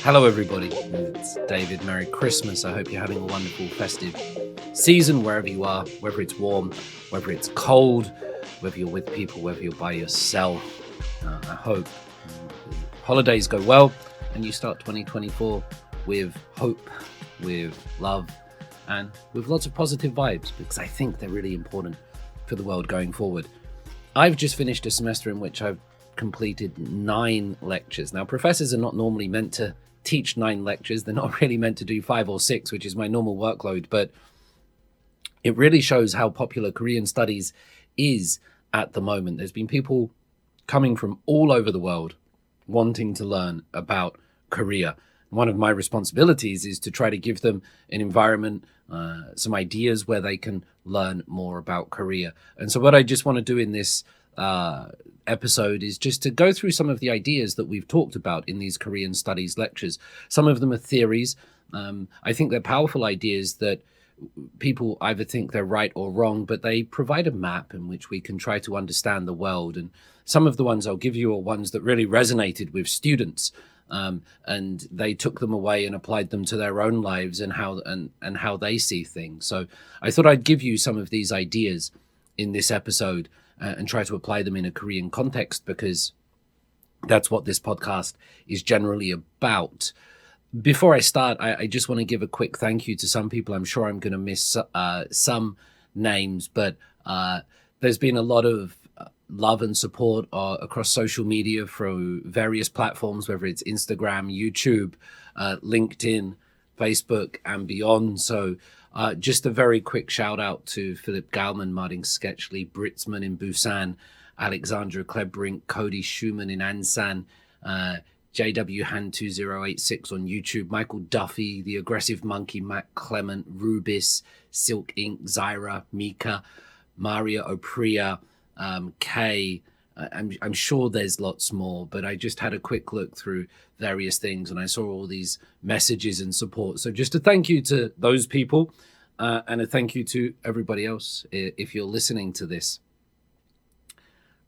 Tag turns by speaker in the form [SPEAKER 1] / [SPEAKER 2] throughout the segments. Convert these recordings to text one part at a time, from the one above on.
[SPEAKER 1] Hello everybody, it's David. Merry Christmas. I hope you're having a wonderful festive season wherever you are, whether it's warm, whether it's cold, whether you're with people, whether you're by yourself. I hope holidays go well and you start 2024 with hope, with love, and with lots of positive vibes, because I think they're really important for the world going forward. I've just finished a semester in which I've completed 9 lectures. Now, professors are not normally meant to teach 9 lectures. They're not really meant to do 5 or 6, which is my normal workload, but it really shows how popular Korean studies is at the moment. There's been people coming from all over the world wanting to learn about Korea. One of my responsibilities is to try to give them an environment, some ideas where they can learn more about Korea. And so what I just want to do in this episode is just to go through some of the ideas that we've talked about in these Korean studies lectures. Some of them are theories. I think they're powerful ideas that people either think they're right or wrong, but they provide a map in which we can try to understand the world. And some of the ones I'll give you are ones that really resonated with students, and they took them away and applied them to their own lives and how they see things. So I thought I'd give you some of these ideas in this episode and try to apply them in a Korean context, because that's what this podcast is generally about. Before I start, I just want to give a quick thank you to some people. I'm sure I'm going to miss some names, but there's been a lot of love and support across social media through various platforms, whether it's Instagram, YouTube, LinkedIn, Facebook, and beyond. So just a very quick shout out to Philip Gauman, Martin Sketchley, Britzman in Busan, Alexandra Klebrink, Cody Schumann in Ansan, JW Han 2086 on YouTube, Michael Duffy, The Aggressive Monkey, Matt Clement, Rubis, Silk Inc., Zyra, Mika, Maria Opria, Kay. I'm sure there's lots more, but I just had a quick look through various things and I saw all these messages and support. So just a thank you to those people and a thank you to everybody else if you're listening to this.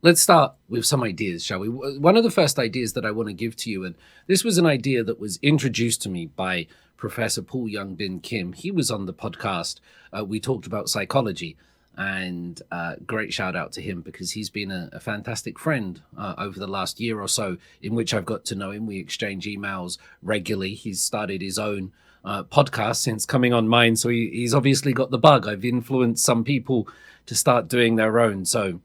[SPEAKER 1] Let's start with some ideas, shall we? One of the first ideas that I want to give to you, and this was an idea that was introduced to me by Professor Paul Young-bin Kim. He was on the podcast. We talked about psychology. And great shout out to him, because he's been a fantastic friend over the last year or so in which I've got to know him. We exchange emails regularly. He's started his own podcast since coming on mine. So he's obviously got the bug. I've influenced some people to start doing their own. So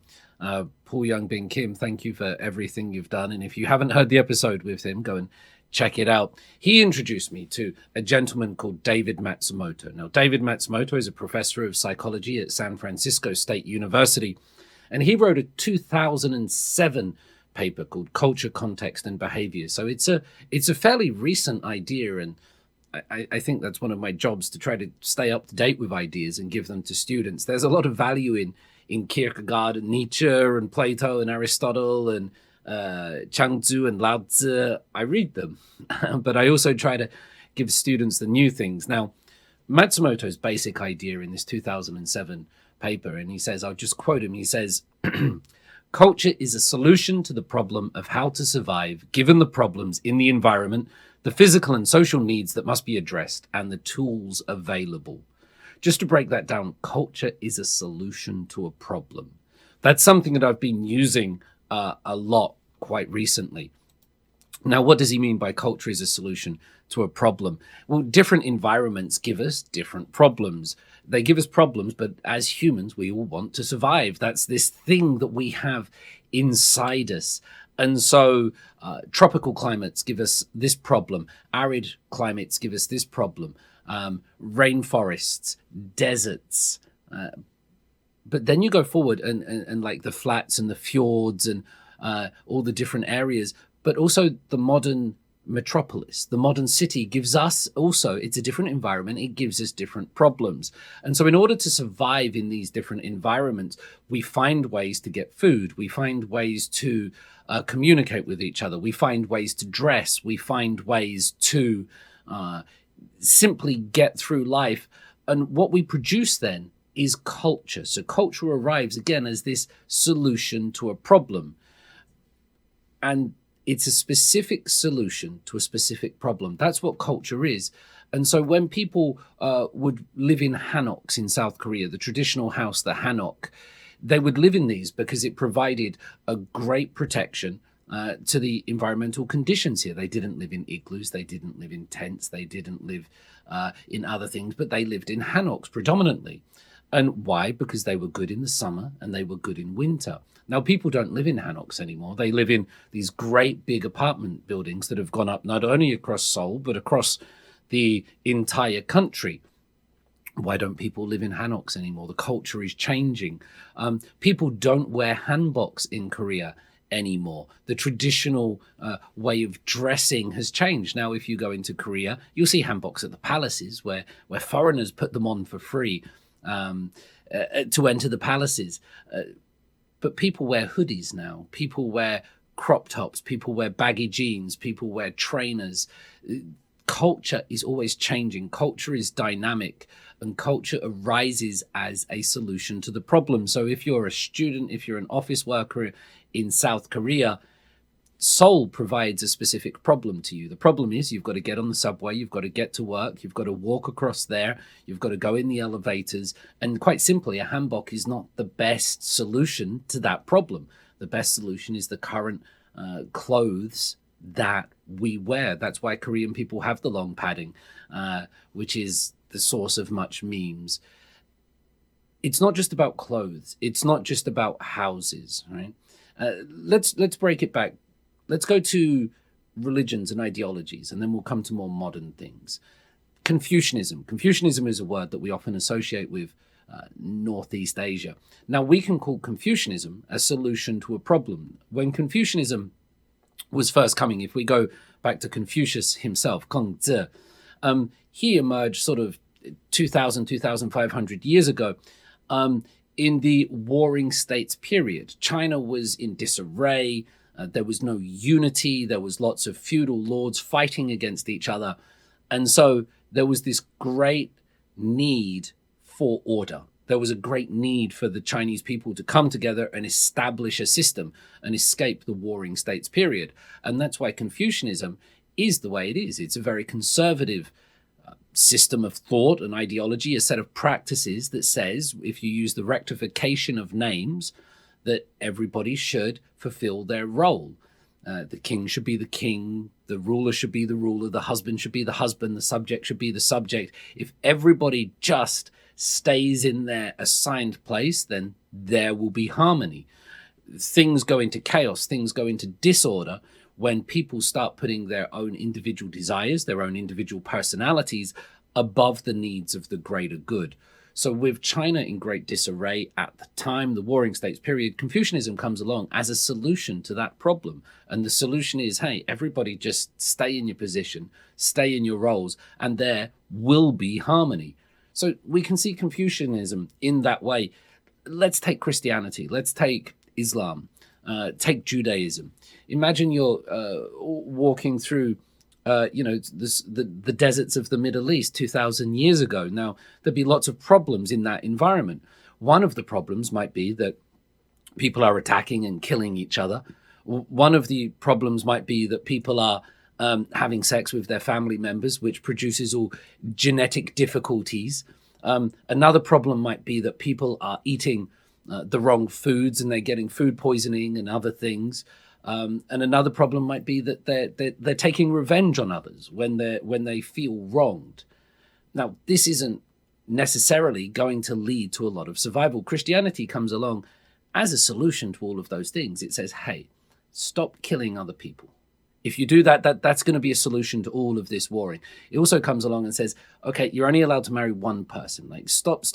[SPEAKER 1] Paul Young-bin Kim, thank you for everything you've done. And if you haven't heard the episode with him, go and check it out. He introduced me to a gentleman called David Matsumoto. Now, David Matsumoto is a professor of psychology at San Francisco State University, and he wrote a 2007 paper called Culture, Context, and Behavior. So it's a fairly recent idea, and I think that's one of my jobs, to try to stay up to date with ideas and give them to students. There's a lot of value in Kierkegaard and Nietzsche and Plato and Aristotle and Changzu and Lao Tzu. I read them, but I also try to give students the new things. Now, Matsumoto's basic idea in this 2007 paper, and he says, I'll just quote him, he says, culture is a solution to the problem of how to survive given the problems in the environment, the physical and social needs that must be addressed, and the tools available. Just to break that down, culture is a solution to a problem. That's something that I've been using a lot quite recently. Now, what does he mean by culture is a solution to a problem? Well, different environments give us different problems. They give us problems, but as humans, we all want to survive. That's this thing that we have inside us. And so tropical climates give us this problem. Arid climates give us this problem. Rainforests, deserts. But then you go forward and like the flats and the fjords and all the different areas, but also the modern metropolis, the modern city gives us also, it's a different environment. It gives us different problems. And so in order to survive in these different environments, we find ways to get food. We find ways to communicate with each other. We find ways to dress. We find ways to simply get through life. And what we produce then is culture. So culture arrives again as this solution to a problem. And It's a specific solution to a specific problem. That's what culture is. And so when people would live in hanoks in South Korea, the traditional house, the hanok, they would live in these because it provided a great protection to the environmental conditions here. They didn't live in igloos, they didn't live in tents, they didn't live in other things, but they lived in hanoks predominantly. And why? Because they were good in the summer and they were good in winter. Now, people don't live in hanoks anymore. They live in these great big apartment buildings that have gone up not only across Seoul, but across the entire country. Why don't people live in hanoks anymore? The culture is changing. People don't wear hanboks in Korea anymore. The traditional way of dressing has changed. Now, if you go into Korea, you'll see hanboks at the palaces where foreigners put them on for free to enter the palaces. But people wear hoodies now. People wear crop tops. People wear baggy jeans. People wear trainers. Culture is always changing. Culture is dynamic, and culture arises as a solution to the problem. So if you're a student, if you're an office worker in South Korea, Seoul provides a specific problem to you. The problem is you've got to get on the subway, you've got to get to work, you've got to walk across there, you've got to go in the elevators. And quite simply, a hanbok is not the best solution to that problem. The best solution is the current clothes that we wear. That's why Korean people have the long padding, which is the source of much memes. It's not just about clothes. It's not just about houses, right? Let's break it back. Let's go to religions and ideologies, and then we'll come to more modern things. Confucianism. Confucianism is a word that we often associate with Northeast Asia. Now, we can call Confucianism a solution to a problem. When Confucianism was first coming, if we go back to Confucius himself, Kongzi, he emerged sort of 2,000, 2,500 years ago in the Warring States period. China was in disarray. There was no unity. There was lots of feudal lords fighting against each other. And so there was this great need for order. There was a great need for the Chinese people to come together and establish a system and escape the Warring States period. And that's why Confucianism is the way it is. It's a very conservative system of thought and ideology, a set of practices that says, if you use the rectification of names, that everybody should fulfill their role. The king should be the king, the ruler should be the ruler, the husband should be the husband, the subject should be the subject. If everybody just stays in their assigned place, then there will be harmony. Things go into chaos, things go into disorder when people start putting their own individual desires, their own individual personalities above the needs of the greater good. So with China in great disarray at the time, the Warring States period, Confucianism comes along as a solution to that problem. And the solution is, hey, everybody just stay in your position, stay in your roles, and there will be harmony. So we can see Confucianism in that way. Let's take Christianity, let's take Islam, take Judaism. Imagine you're walking through the deserts of the Middle East 2,000 years ago. Now, there'd be lots of problems in that environment. One of the problems might be that people are attacking and killing each other. One of the problems might be that people are having sex with their family members, which produces all genetic difficulties. Another problem might be that people are eating the wrong foods and they're getting food poisoning and other things. And another problem might be that they're taking revenge on others when they feel wronged. Now, this isn't necessarily going to lead to a lot of survival. Christianity comes along as a solution to all of those things. It says, hey, stop killing other people. If you do that's going to be a solution to all of this warring. It also comes along and says, okay, you're only allowed to marry one person. Like, stop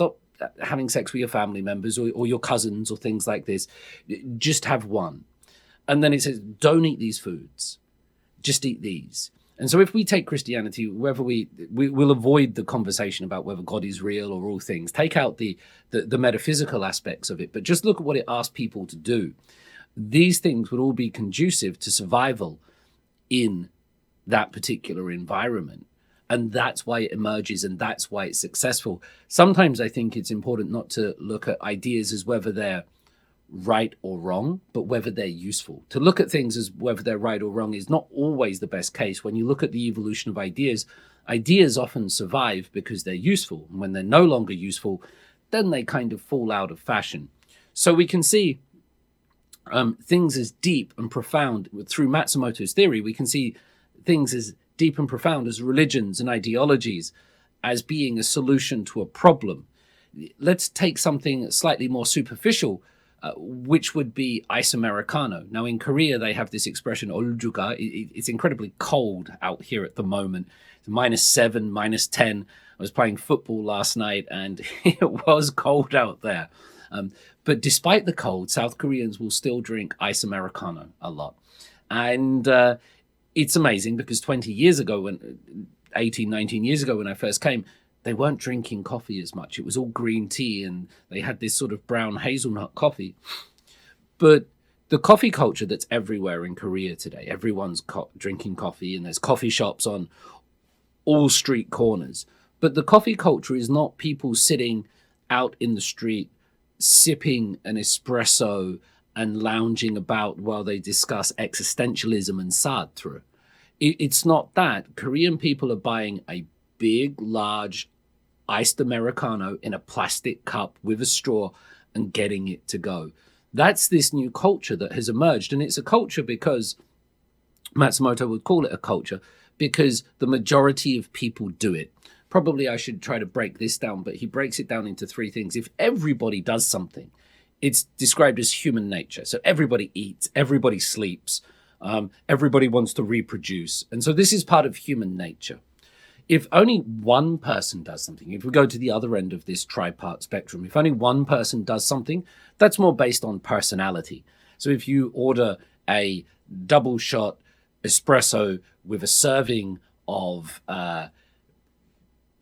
[SPEAKER 1] having sex with your family members or your cousins or things like this. Just have one. And then it says, don't eat these foods, just eat these. And so if we take Christianity, whether we'll avoid the conversation about whether God is real or all things, take out the metaphysical aspects of it, but just look at what it asks people to do. These things would all be conducive to survival in that particular environment. And that's why it emerges and that's why it's successful. Sometimes I think it's important not to look at ideas as whether they're right or wrong, but whether they're useful. To look at things as whether they're right or wrong is not always the best case. When you look at the evolution of ideas, ideas often survive because they're useful. And when they're no longer useful, then they kind of fall out of fashion. So we can see things as deep and profound. Through Matsumoto's theory, we can see things as deep and profound as religions and ideologies as being a solution to a problem. Let's take something slightly more superficial, which would be ice Americano. Now, in Korea, they have this expression, oljuga. It's incredibly cold out here at the moment. It's -7, -10. I was playing football last night, and it was cold out there. But despite the cold, South Koreans will still drink ice Americano a lot. And it's amazing because 20 years ago, 18, 19 years ago when I first came, they weren't drinking coffee as much. It was all green tea, and they had this sort of brown hazelnut coffee. But the coffee culture that's everywhere in Korea today, everyone's drinking coffee, and there's coffee shops on all street corners. But the coffee culture is not people sitting out in the street, sipping an espresso and lounging about while they discuss existentialism and Sartre. It's not that. Korean people are buying a big, large iced Americano in a plastic cup with a straw and getting it to go. That's this new culture that has emerged. And it's a culture because Matsumoto would call it a culture because the majority of people do it. Probably I should try to break this down, but he breaks it down into three things. If everybody does something, it's described as human nature. So everybody eats, everybody sleeps, everybody wants to reproduce. And so this is part of human nature. If only one person does something, if we go to the other end of this tripart spectrum, if only one person does something, that's more based on personality. So if you order a double shot espresso with a serving of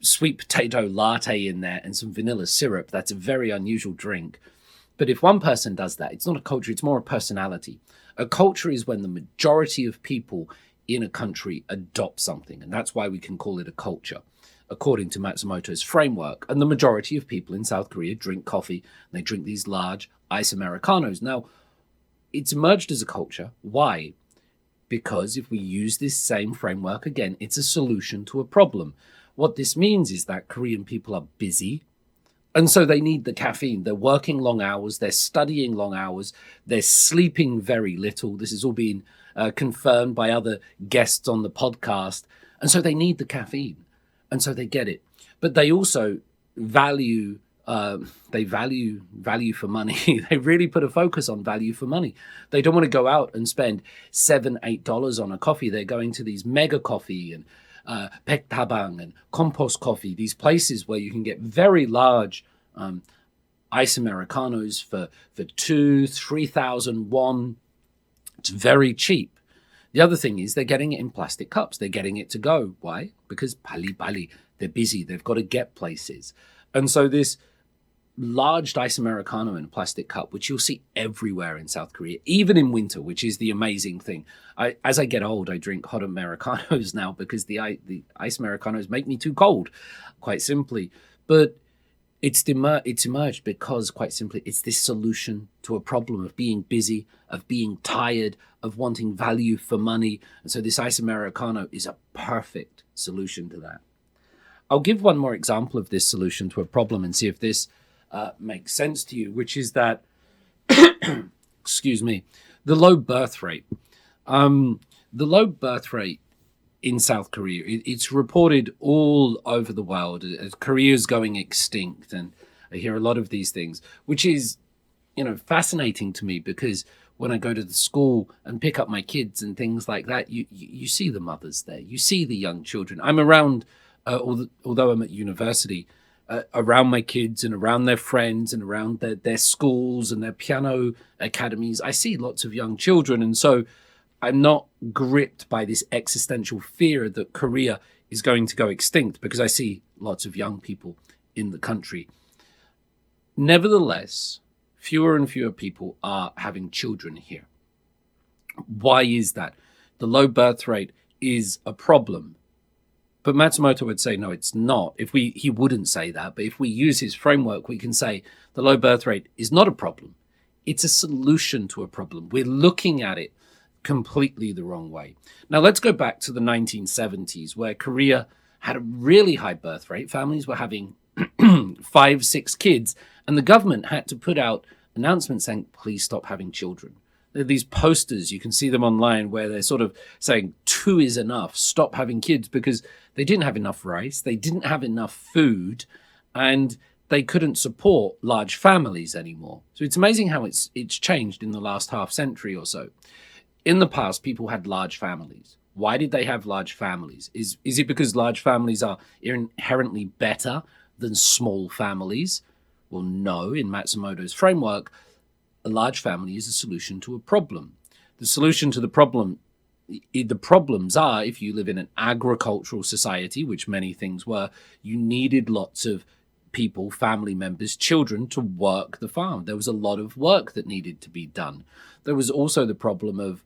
[SPEAKER 1] sweet potato latte in there and some vanilla syrup, that's a very unusual drink. But if one person does that, it's not a culture, it's more a personality. A culture is when the majority of people in a country adopt something, and that's why we can call it a culture, according to Matsumoto's framework. And the majority of people in South Korea drink coffee, and they drink these large ice Americanos. Now, it's emerged as a culture. Why? Because if we use this same framework again, it's a solution to a problem. What this means is that Korean people are busy, and so they need the caffeine. They're working long hours, they're studying long hours, they're sleeping very little. This has all been confirmed by other guests on the podcast. And so they need the caffeine. And so they get it. But they also value value for money. They really put a focus on value for money. They don't want to go out and spend $7, $8 on a coffee. They're going to these mega coffee and Pektabang and Compost Coffee, these places where you can get very large ice Americanos for 2,000-3,000 won. It's very cheap. The other thing is they're getting it in plastic cups. They're getting it to go. Why? Because bali, they're busy. They've got to get places. And so this large ice Americano in a plastic cup, which you'll see everywhere in South Korea, even in winter, which is the amazing thing. As I get old, I drink hot Americanos now because the ice Americanos make me too cold, quite simply. But it's emerged because, quite simply, it's this solution to a problem of being busy, of being tired, of wanting value for money. And so this ice Americano is a perfect solution to that. I'll give one more example of this solution to a problem and see if this makes sense to you, which is that, excuse me, the low birth rate. The low birth rate in South Korea, it's reported all over the world as Korea's going extinct. And I hear a lot of these things, which is, fascinating to me because when I go to the school and pick up my kids and things like that, you see the mothers there, you see the young children. I'm around, although I'm at university, around my kids and around their friends and around their schools and their piano academies. I see lots of young children. And so I'm not gripped by this existential fear that Korea is going to go extinct because I see lots of young people in the country. Nevertheless, fewer and fewer people are having children here. Why is that? The low birth rate is a problem. But Matsumoto would say, no, it's not. He wouldn't say that. But if we use his framework, we can say the low birth rate is not a problem. It's a solution to a problem. We're looking at it completely the wrong way. Now, let's go back to the 1970s, where Korea had a really high birth rate. Families were having 5, 6 kids, and the government had to put out announcements saying, please stop having children. There are these posters, you can see them online, where they're sort of saying 2 is enough, stop having kids, because they didn't have enough rice, they didn't have enough food, and they couldn't support large families anymore. So it's amazing how it's changed in the last half century or so. In the past, people had large families. Why did they have large families? Is it because large families are inherently better than small families? Well, no. In Matsumoto's framework, a large family is a solution to a problem. The solution to the problem, the problems are, if you live in an agricultural society, which many things were, you needed lots of people, family members, children to work the farm. There was a lot of work that needed to be done. There was also the problem of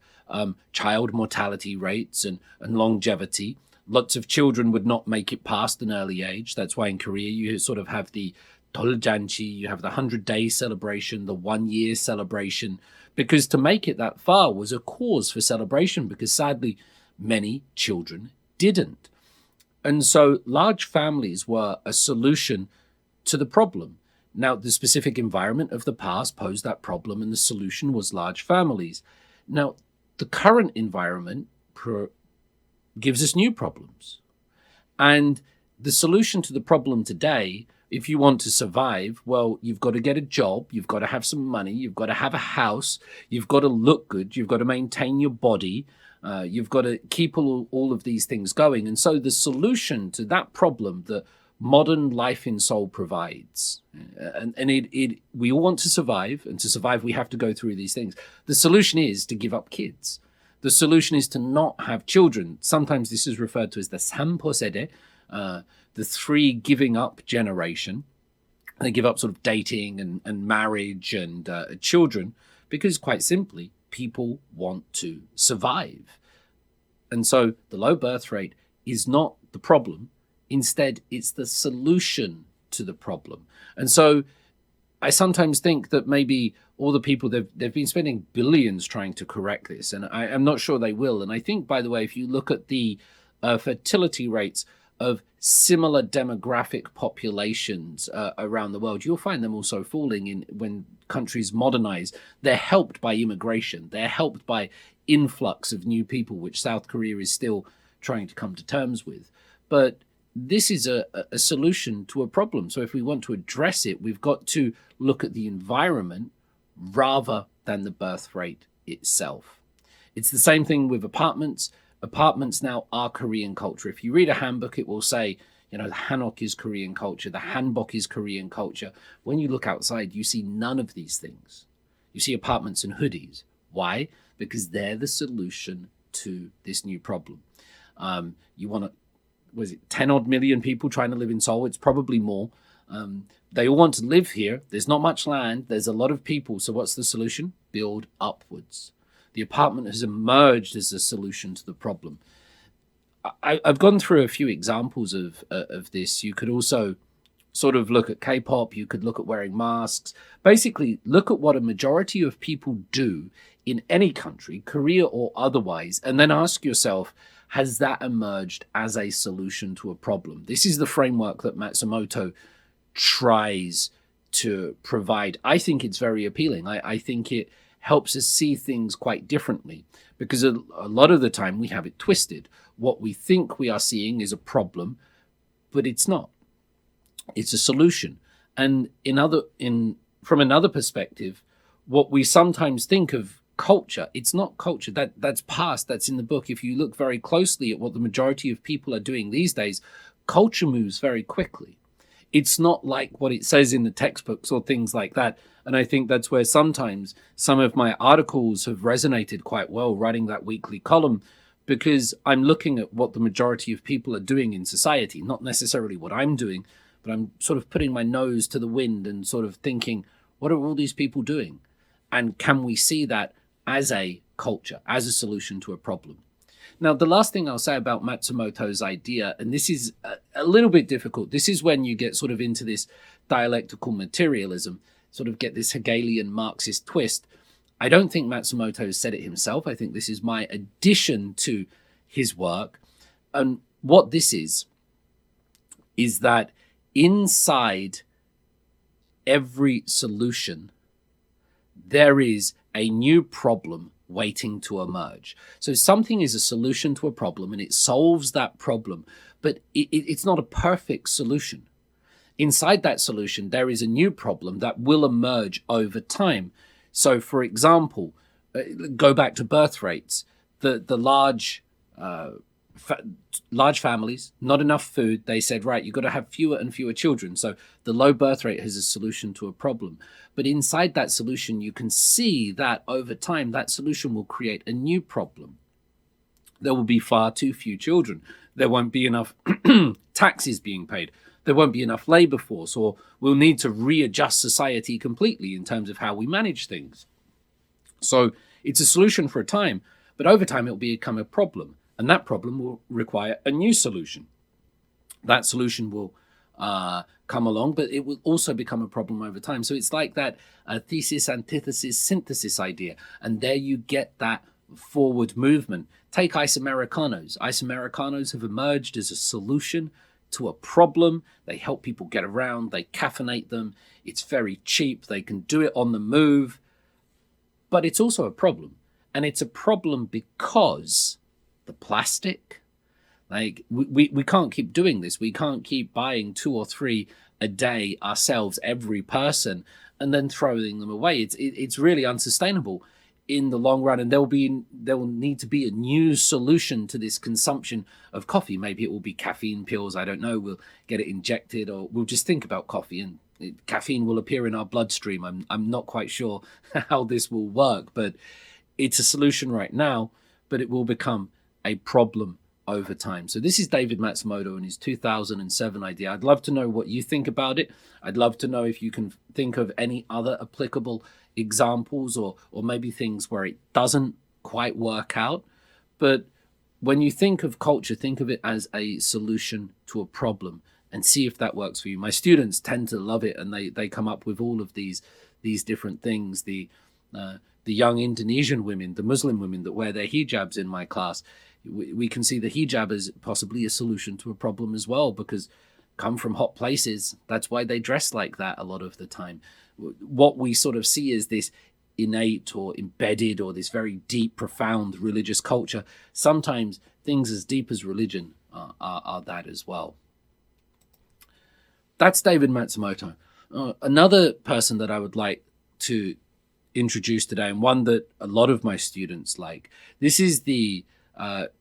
[SPEAKER 1] child mortality rates and longevity. Lots of children would not make it past an early age. That's why in Korea you sort of have the doljanchi, you have the 100-day celebration, the 1-year celebration, because to make it that far was a cause for celebration, because sadly many children didn't. And so large families were a solution to the problem. Now, the specific environment of the past posed that problem, and the solution was large families. Now, the current environment gives us new problems. And the solution to the problem today, if you want to survive, well, you've got to get a job, you've got to have some money, you've got to have a house, you've got to look good, you've got to maintain your body, you've got to keep all of these things going. And so the solution to that problem that modern life in Seoul provides, we all want to survive, and to survive we have to go through these things. The solution is to give up kids. The solution is to not have children. Sometimes this is referred to as the 삼포세대, the 3 giving up generation. They give up sort of dating and marriage and children, because quite simply people want to survive. And so the low birth rate is not the problem. Instead, it's the solution to the problem. And so I sometimes think that maybe all the people, they've been spending billions trying to correct this, and I'm not sure they will. And I think, by the way, if you look at the fertility rates of similar demographic populations around the world, you'll find them also falling in when countries modernize. They're helped by immigration. They're helped by influx of new people, which South Korea is still trying to come to terms with. But this is a solution to a problem. So if we want to address it, we've got to look at the environment rather than the birth rate itself. It's the same thing with apartments. Apartments now are Korean culture. If you read a handbook, it will say, the hanok is Korean culture, the hanbok is Korean culture. When you look outside, you see none of these things. You see apartments and hoodies. Why? Because they're the solution to this new problem. You want to, 10 odd million people trying to live in Seoul? It's probably more. They all want to live here. There's not much land. There's a lot of people. So what's the solution? Build upwards. The apartment has emerged as a solution to the problem. I've gone through a few examples of this. You could also sort of look at K-pop. You could look at wearing masks. Basically, look at what a majority of people do in any country, Korea or otherwise, and then ask yourself, has that emerged as a solution to a problem? This is the framework that Matsumoto tries to provide. I think it's very appealing. I think it helps us see things quite differently, because a lot of the time we have it twisted. What we think we are seeing is a problem, but it's not. It's a solution. And from another perspective, what we sometimes think of culture, it's not culture. That's past. That's in the book. If you look very closely at what the majority of people are doing these days, culture moves very quickly. It's not like what it says in the textbooks or things like that. And I think that's where sometimes some of my articles have resonated quite well, writing that weekly column, because I'm looking at what the majority of people are doing in society, not necessarily what I'm doing, but I'm sort of putting my nose to the wind and sort of thinking, what are all these people doing? And can we see that as a culture, as a solution to a problem? Now, the last thing I'll say about Matsumoto's idea, and this is a little bit difficult, this is when you get sort of into this dialectical materialism. sort of get this Hegelian Marxist twist, I don't think Matsumoto said it himself. I think this is my addition to his work. And what this is that inside every solution, there is a new problem waiting to emerge. So something is a solution to a problem and it solves that problem, but it's not a perfect solution. Inside that solution, there is a new problem that will emerge over time. So, for example, go back to birth rates. The large families, not enough food. They said, right, you've got to have fewer and fewer children. So the low birth rate is a solution to a problem. But inside that solution, you can see that over time, that solution will create a new problem. There will be far too few children. There won't be enough taxes being paid. There won't be enough labor force, or we'll need to readjust society completely in terms of how we manage things. So it's a solution for a time, but over time it will become a problem, and that problem will require a new solution. That solution will come along, but it will also become a problem over time. So it's like that thesis, antithesis, synthesis idea, and there you get that forward movement. Take isoamericanos. Isoamericanos have emerged as a solution to a problem. They help people get around. They caffeinate them. It's very cheap. They can do it on the move. But it's also a problem. And it's a problem because the plastic, like we can't keep doing this. We can't keep buying 2 or 3 a day ourselves, every person, and then throwing them away. It's really unsustainable in the long run, and there will need to be a new solution to this consumption of coffee. Maybe it will be caffeine pills. I don't know. We'll get it injected, or we'll just think about coffee and caffeine will appear in our bloodstream. I'm not quite sure how this will work, but it's a solution right now, but it will become a problem over time. So this is David Matsumoto and his 2007 idea. I'd love to know what you think about it. I'd love to know if you can think of any other applicable examples, or maybe things where it doesn't quite work out. But when you think of culture, think of it as a solution to a problem and see if that works for you. My students tend to love it, and they come up with all of these different things. The young Indonesian women, the Muslim women that wear their hijabs in my class, we can see the hijab as possibly a solution to a problem as well, because come from hot places. That's why they dress like that a lot of the time. What we sort of see is this innate or embedded or this very deep, profound religious culture. Sometimes things as deep as religion are that as well. That's David Matsumoto. Another person that I would like to introduce today, and one that a lot of my students like, this is the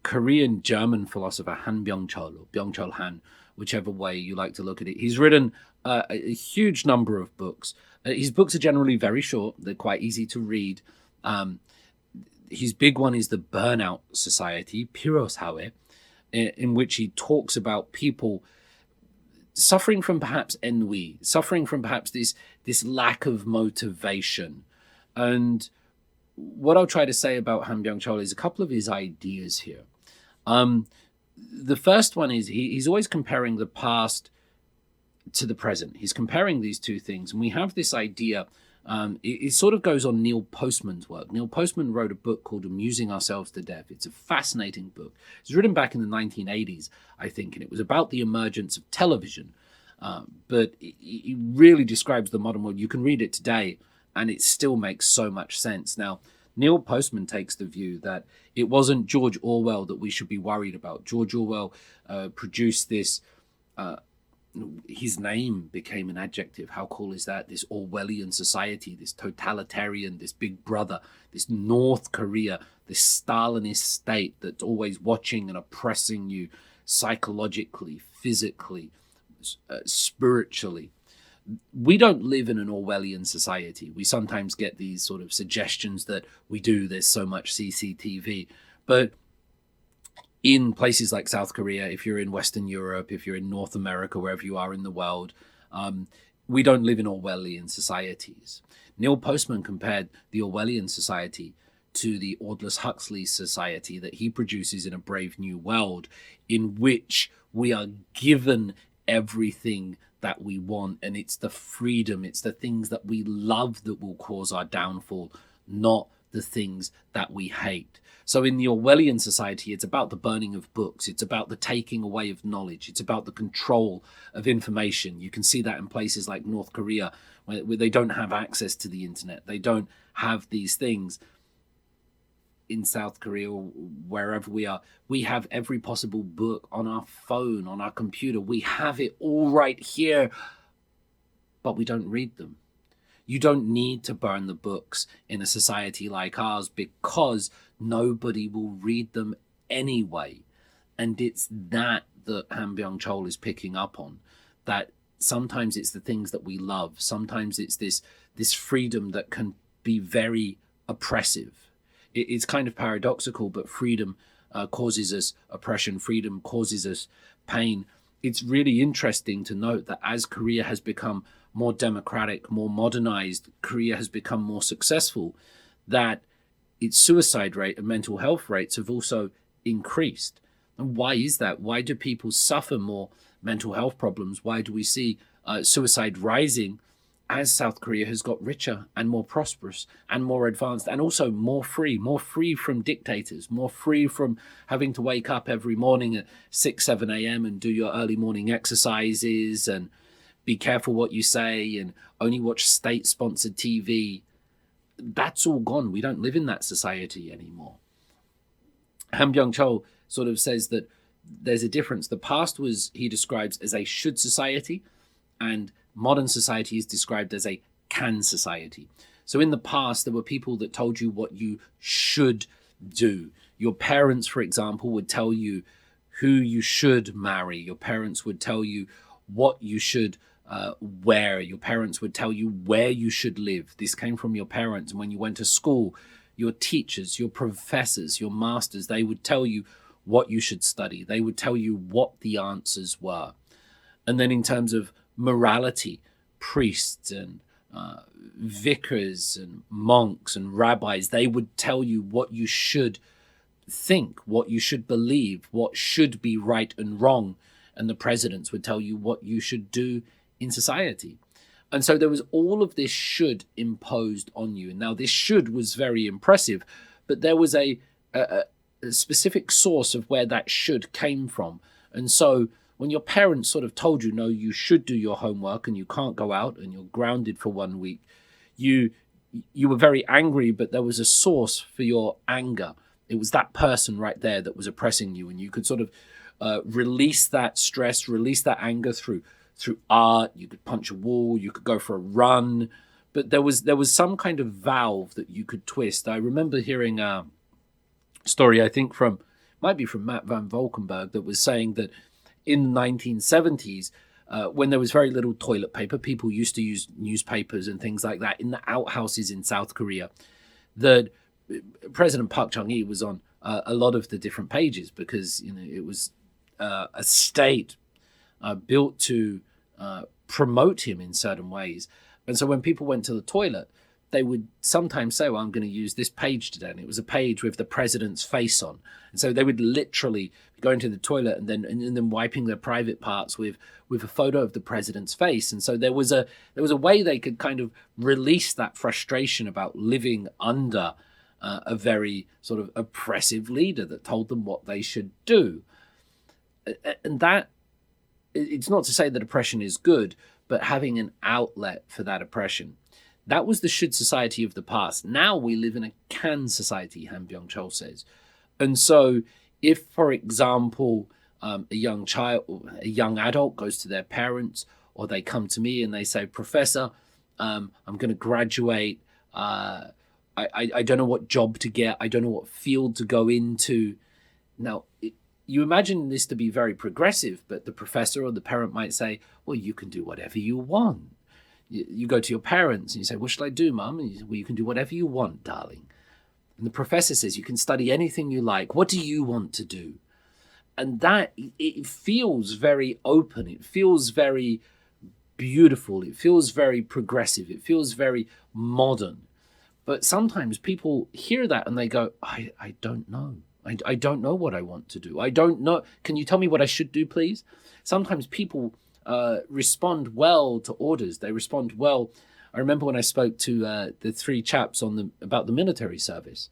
[SPEAKER 1] Korean-German philosopher Byung Chul, or Byung Chul Han, whichever way you like to look at it. He's written a huge number of books. His books are generally very short. They're quite easy to read. His big one is The Burnout Society, Piroshawe, in which he talks about people suffering from perhaps ennui, suffering from perhaps this lack of motivation. And what I'll try to say about Byung Chul is a couple of his ideas here. The first one is he's always comparing the past to the present. He's comparing these two things. And we have this idea, it sort of goes on Neil Postman's work. Neil Postman wrote a book called Amusing Ourselves to Death. It's a fascinating book. It was written back in the 1980s, I think, and it was about the emergence of television. But it really describes the modern world. You can read it today, and it still makes so much sense. Now, Neil Postman takes the view that it wasn't George Orwell that we should be worried about. George Orwell produced this, his name became an adjective. How cool is that? This Orwellian society, this totalitarian, this big brother, this North Korea, this Stalinist state that's always watching and oppressing you psychologically, physically, spiritually. We don't live in an Orwellian society. We sometimes get these sort of suggestions that we do, there's so much CCTV. But in places like South Korea, if you're in Western Europe, if you're in North America, wherever you are in the world, we don't live in Orwellian societies. Neil Postman compared the Orwellian society to the Aldous Huxley society that he produces in A Brave New World, in which we are given everything that we want, and it's the freedom, it's the things that we love that will cause our downfall, not the things that we hate. So in the Orwellian society, it's about the burning of books, it's about the taking away of knowledge, it's about the control of information. You can see that in places like North Korea, where they don't have access to the internet, they don't have these things. In South Korea or wherever we are, we have every possible book on our phone, on our computer. We have it all right here, but we don't read them. You don't need to burn the books in a society like ours because nobody will read them anyway. And it's that Byung Chul is picking up on, that sometimes it's the things that we love. Sometimes it's this freedom that can be very oppressive. It's kind of paradoxical, but freedom causes us oppression. Freedom causes us pain. It's really interesting to note that as Korea has become more democratic, more modernized, Korea has become more successful, that its suicide rate and mental health rates have also increased. And why is that? Why do people suffer more mental health problems? Why do we see suicide rising as South Korea has got richer and more prosperous and more advanced and also more free from dictators, more free from having to wake up every morning at 6, 7 a.m. and do your early morning exercises and be careful what you say and only watch state-sponsored TV. That's all gone. We don't live in that society anymore. Byung Chul sort of says that there's a difference. The past he describes as a should society, and modern society is described as a can society. So in the past, there were people that told you what you should do. Your parents, for example, would tell you who you should marry. Your parents would tell you what you should wear. Your parents would tell you where you should live. This came from your parents. And when you went to school, your teachers, your professors, your masters, they would tell you what you should study. They would tell you what the answers were. And then in terms of morality, priests and vicars and monks and rabbis, they would tell you what you should think, what you should believe, what should be right and wrong. And the presidents would tell you what you should do in society. And so there was all of this should imposed on you. And now this should was very impressive, but there was a specific source of where that should came from. And so when your parents sort of told you, no, you should do your homework and you can't go out and you're grounded for 1 week, you were very angry, but there was a source for your anger. It was that person right there that was oppressing you, and you could sort of release that stress, release that anger through art. You could punch a wall, you could go for a run, but there was some kind of valve that you could twist. I remember hearing a story, I think might be from Matt Van Valkenburg, that was saying that in the 1970s, when there was very little toilet paper, people used to use newspapers and things like that in the outhouses in South Korea. That President Park Chung-hee was on a lot of the different pages because it was a state built to promote him in certain ways. And so when people went to the toilet, they would sometimes say, well, I'm going to use this page today. And it was a page with the president's face on. And so they would literally go into the toilet and then wiping their private parts with a photo of the president's face. And so there was a way they could kind of release that frustration about living under a very sort of oppressive leader that told them what they should do. And that, it's not to say that oppression is good, but having an outlet for that oppression. That was the should society of the past. Now we live in a can society, Byung Chul says. And so if, for example, a young adult goes to their parents, or they come to me and they say, Professor, I'm going to graduate. I don't know what job to get. I don't know what field to go into. Now, you imagine this to be very progressive, but the professor or the parent might say, well, you can do whatever you want. You go to your parents and you say, what shall I do, Mum? And you say, well, you can do whatever you want, darling. And the professor says, you can study anything you like. What do you want to do? And that, it feels very open. It feels very beautiful. It feels very progressive. It feels very modern. But sometimes people hear that and they go, I don't know. I don't know what I want to do. I don't know. Can you tell me what I should do, please? Sometimes people respond well to orders. They respond well. I remember when I spoke to the three chaps about the military service,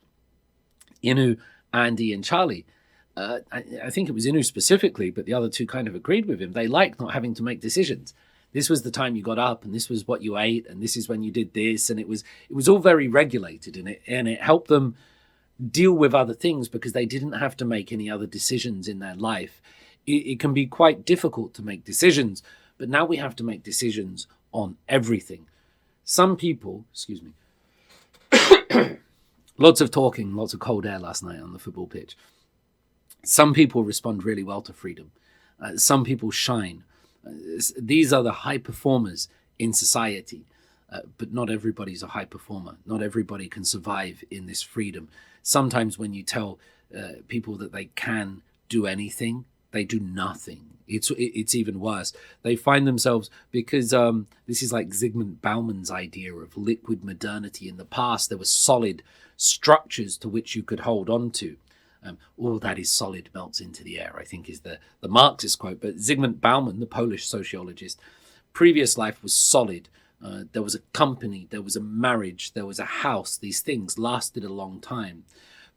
[SPEAKER 1] Inu, Andy, and Charlie. I think it was Inu specifically, but the other two kind of agreed with him. They liked not having to make decisions. This was the time you got up, and this was what you ate, and this is when you did this, and it was all very regulated, and it helped them deal with other things because they didn't have to make any other decisions in their life. It can be quite difficult to make decisions, but now we have to make decisions on everything. Some people, excuse me, lots of talking, lots of cold air last night on the football pitch. Some people respond really well to freedom. Some people shine. These are the high performers in society, but not everybody's a high performer. Not everybody can survive in this freedom. Sometimes when you tell people that they can do anything, they do nothing. It's even worse. They find themselves, because this is like Zygmunt Bauman's idea of liquid modernity. In the past, there were solid structures to which you could hold on to. All that is solid melts into the air, I think is the Marxist quote. But Zygmunt Bauman, the Polish sociologist, previous life was solid. There was a company, there was a marriage, there was a house. These things lasted a long time.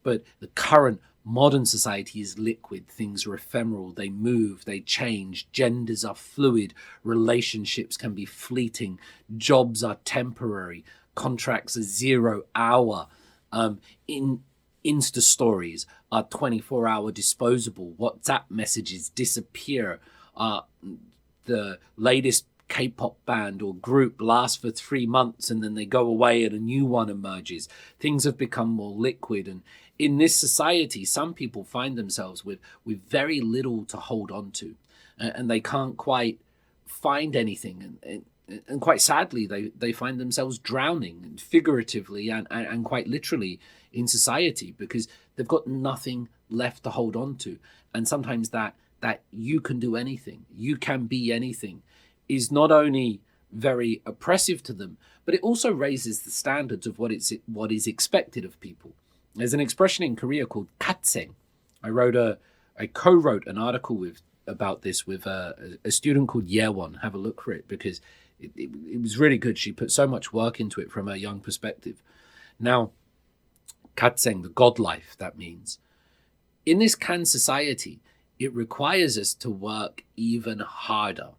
[SPEAKER 1] But the current modern society is liquid. Things are ephemeral. They move, they change. Genders are fluid. Relationships can be fleeting. Jobs are temporary. Contracts are 0 hour. Insta stories are 24-hour disposable. WhatsApp messages disappear. The latest K-pop band or group lasts for 3 months and then they go away and a new one emerges. Things have become more liquid. And in this society, some people find themselves with very little to hold on to. And they can't quite find anything. And quite sadly, they find themselves drowning, figuratively and quite literally, in society, because they've got nothing left to hold on to. And sometimes that you can do anything, you can be anything, is not only very oppressive to them, but it also raises the standards of what is expected of people. There's an expression in Korea called katseng. I co-wrote an article about this with a student called Yewon. Have a look for it, because it was really good. She put so much work into it from a young perspective. Now, katseng, the God life, that means. In this Kan society, it requires us to work even harder.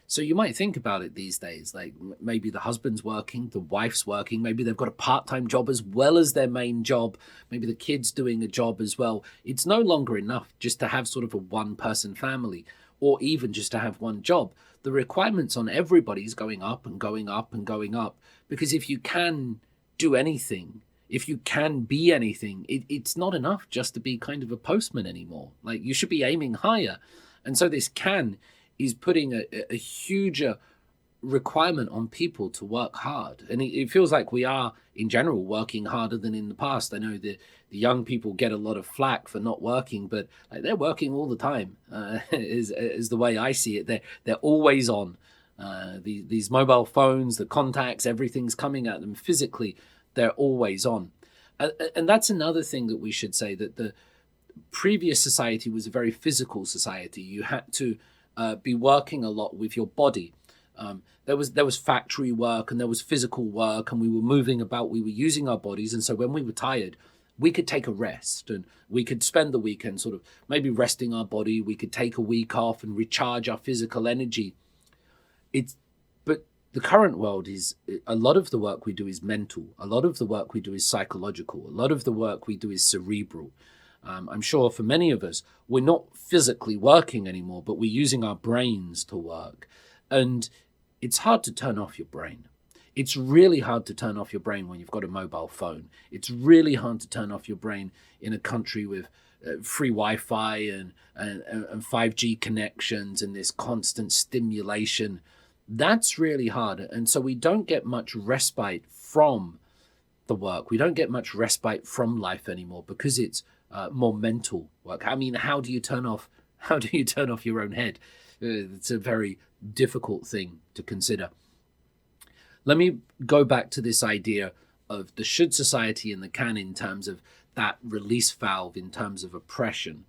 [SPEAKER 1] So you might think about it these days, like maybe the husband's working, the wife's working, maybe they've got a part-time job as well as their main job, maybe the kid's doing a job as well. It's no longer enough just to have sort of a one-person family, or even just to have one job. The requirements on everybody is going up and going up and going up, because if you can do anything, if you can be anything, it's not enough just to be kind of a postman anymore. Like, you should be aiming higher. And so this can is putting a huger requirement on people to work hard. And it feels like we are, in general, working harder than in the past. I know the young people get a lot of flack for not working, but like, they're working all the time, is the way I see it. They're always on. These mobile phones, the contacts, everything's coming at them physically. They're always on. And that's another thing that we should say, that the previous society was a very physical society. You had to be working a lot with your body. There was factory work and there was physical work, and we were moving about, we were using our bodies. And so when we were tired, we could take a rest, and we could spend the weekend sort of maybe resting our body. We could take a week off and recharge our physical energy. But the current world is, a lot of the work we do is mental. A lot of the work we do is psychological. A lot of the work we do is cerebral. I'm sure for many of us, we're not physically working anymore, but we're using our brains to work. And it's hard to turn off your brain. It's really hard to turn off your brain when you've got a mobile phone. It's really hard to turn off your brain in a country with free Wi-Fi and 5G connections and this constant stimulation. That's really hard. And so we don't get much respite from the work. We don't get much respite from life anymore, because it's more mental work. I mean, how do you turn off your own head? It's a very difficult thing to consider. Let me go back to this idea of the should society and the can in terms of that release valve, in terms of oppression.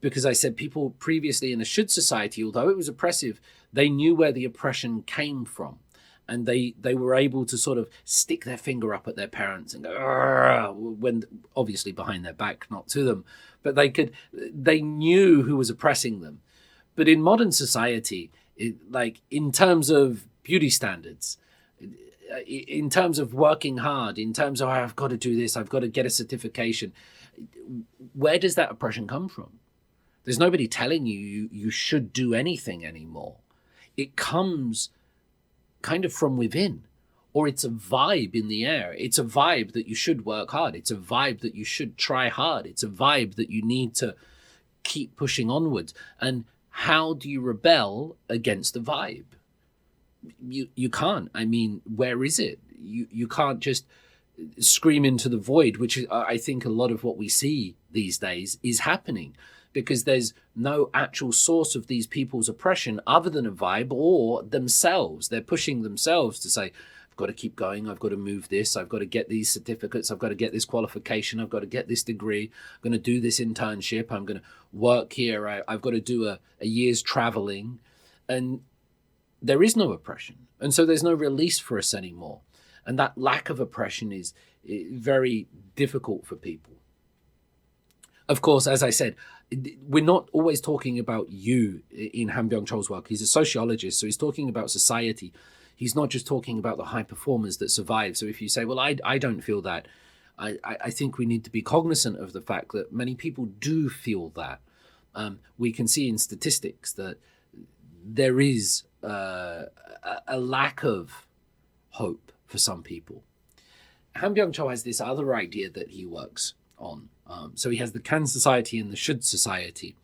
[SPEAKER 1] because I said people previously in the should society, although it was oppressive, they knew where the oppression came from. And they were able to sort of stick their finger up at their parents and go, "Argh," when obviously behind their back, not to them, but they knew who was oppressing them. But in modern society, like in terms of beauty standards, in terms of working hard, in terms of I've got to do this, I've got to get a certification, where does that oppression come from? There's nobody telling you should do anything anymore. It comes kind of from within, or it's a vibe in the air. It's a vibe that you should work hard. It's a vibe that you should try hard. It's a vibe that you need to keep pushing onwards. And how do you rebel against the vibe? You can't. I mean, where is it? You can't just scream into the void, which is, I think a lot of what we see these days is happening, because there's no actual source of these people's oppression other than a vibe or themselves. They're pushing themselves to say, I've got to keep going, I've got to move this, I've got to get these certificates, I've got to get this qualification, I've got to get this degree, I'm going to do this internship, I'm going to work here, I've got to do a year's traveling. And there is no oppression. And so there's no release for us anymore. And that lack of oppression is very difficult for people. Of course, as I said, we're not always talking about you in Han Byung-Chul's work. He's a sociologist, so he's talking about society. He's not just talking about the high performers that survive. So if you say, well, I don't feel that, I think we need to be cognizant of the fact that many people do feel that. We can see in statistics that there is a lack of hope for some people. Han Byung-Chul has this other idea that he works on. So he has the can society and the should society,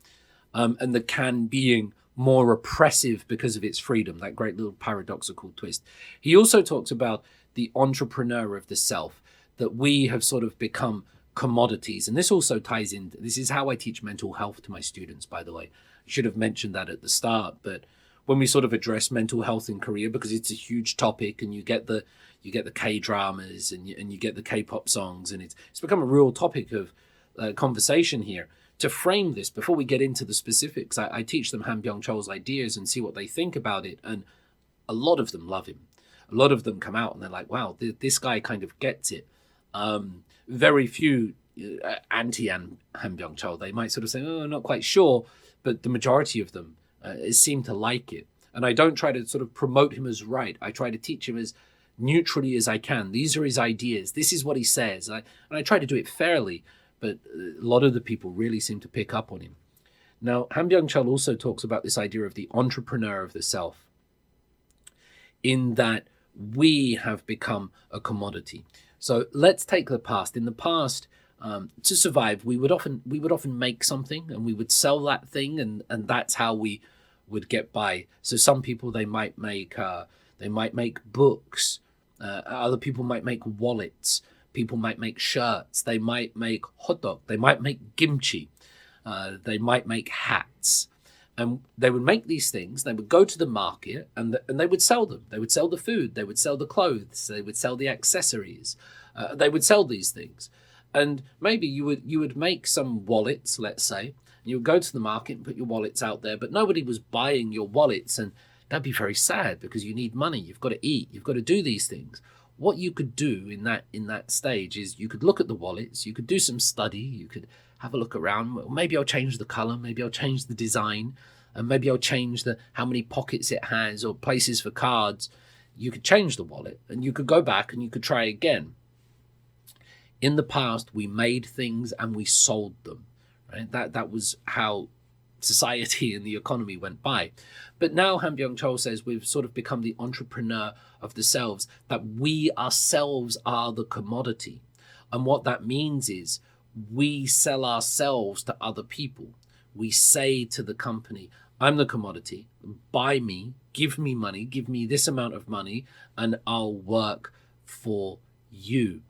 [SPEAKER 1] and the can being more oppressive because of its freedom, that great little paradoxical twist. He also talks about the entrepreneur of the self, that we have sort of become commodities. And this also ties in, this is how I teach mental health to my students, by the way. I should have mentioned that at the start, but when we sort of address mental health in Korea, because it's a huge topic, and you get the K-dramas and you get the K-pop songs, and it's become a real topic of conversation here. To frame this, before we get into the specifics, I teach them Han Byung-Chul's ideas and see what they think about it, and a lot of them love him. A lot of them come out and they're like, wow, this guy kind of gets it. Very few anti-Han Byung-Chul, they might sort of say, oh, not quite sure, but the majority of them seem to like it. And I don't try to sort of promote him as right. I try to teach him as neutrally as I can. These are his ideas. This is what he says. And I try to do it fairly, but a lot of the people really seem to pick up on him. Now, Han Byung-Chul also talks about this idea of the entrepreneur of the self, in that we have become a commodity. So let's take the past. In the past, to survive, we would often make something, and we would sell that thing, and that's how we would get by. So some people, they might make books. Other people might make wallets. People might make shirts. They might make hot dog. They might make kimchi. They might make hats. And they would make these things. They would go to the market and they would sell them. They would sell the food. They would sell the clothes. They would sell the accessories. They would sell these things. And maybe you would make some wallets, let's say. And you would go to the market and put your wallets out there, but nobody was buying your wallets, and that'd be very sad because you need money. You've got to eat. You've got to do these things. What you could do in that stage is you could look at the wallets. You could do some study. You could have a look around. Maybe I'll change the color. Maybe I'll change the design. And maybe I'll change how many pockets it has or places for cards. You could change the wallet, and you could go back and you could try again. In the past, we made things and we sold them. Right? That was how society and the economy went by. But now Han Byung-Chul says we've sort of become the entrepreneur of the selves, that we ourselves are the commodity. And what that means is we sell ourselves to other people. We say to the company, I'm the commodity, buy me, give me money, give me this amount of money, and I'll work for you.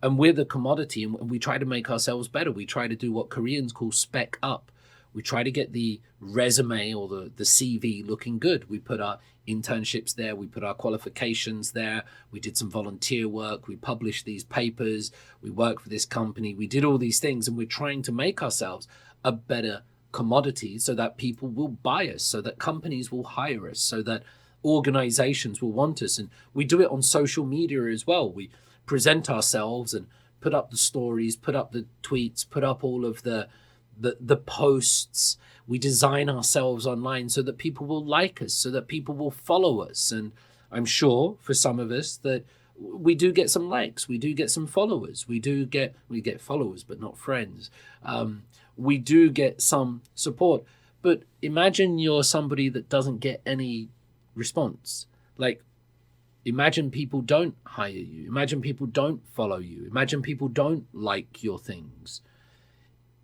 [SPEAKER 1] And we're the commodity, and we try to make ourselves better. We try to do what Koreans call spec up. We try to get the resume or the CV looking good. We put our internships there. We put our qualifications there. We did some volunteer work. We published these papers. We worked for this company. We did all these things, and we're trying to make ourselves a better commodity so that people will buy us, so that companies will hire us, so that organizations will want us. And we do it on social media as well. We present ourselves and put up the stories, put up the tweets, put up all of the posts. We design ourselves online so that people will like us, so that people will follow us. And I'm sure for some of us that we do get some likes, we do get some followers, we get followers but not friends. We do get some support. But imagine you're somebody that doesn't get any response. Like, imagine people don't hire you. Imagine people don't follow you. Imagine people don't like your things.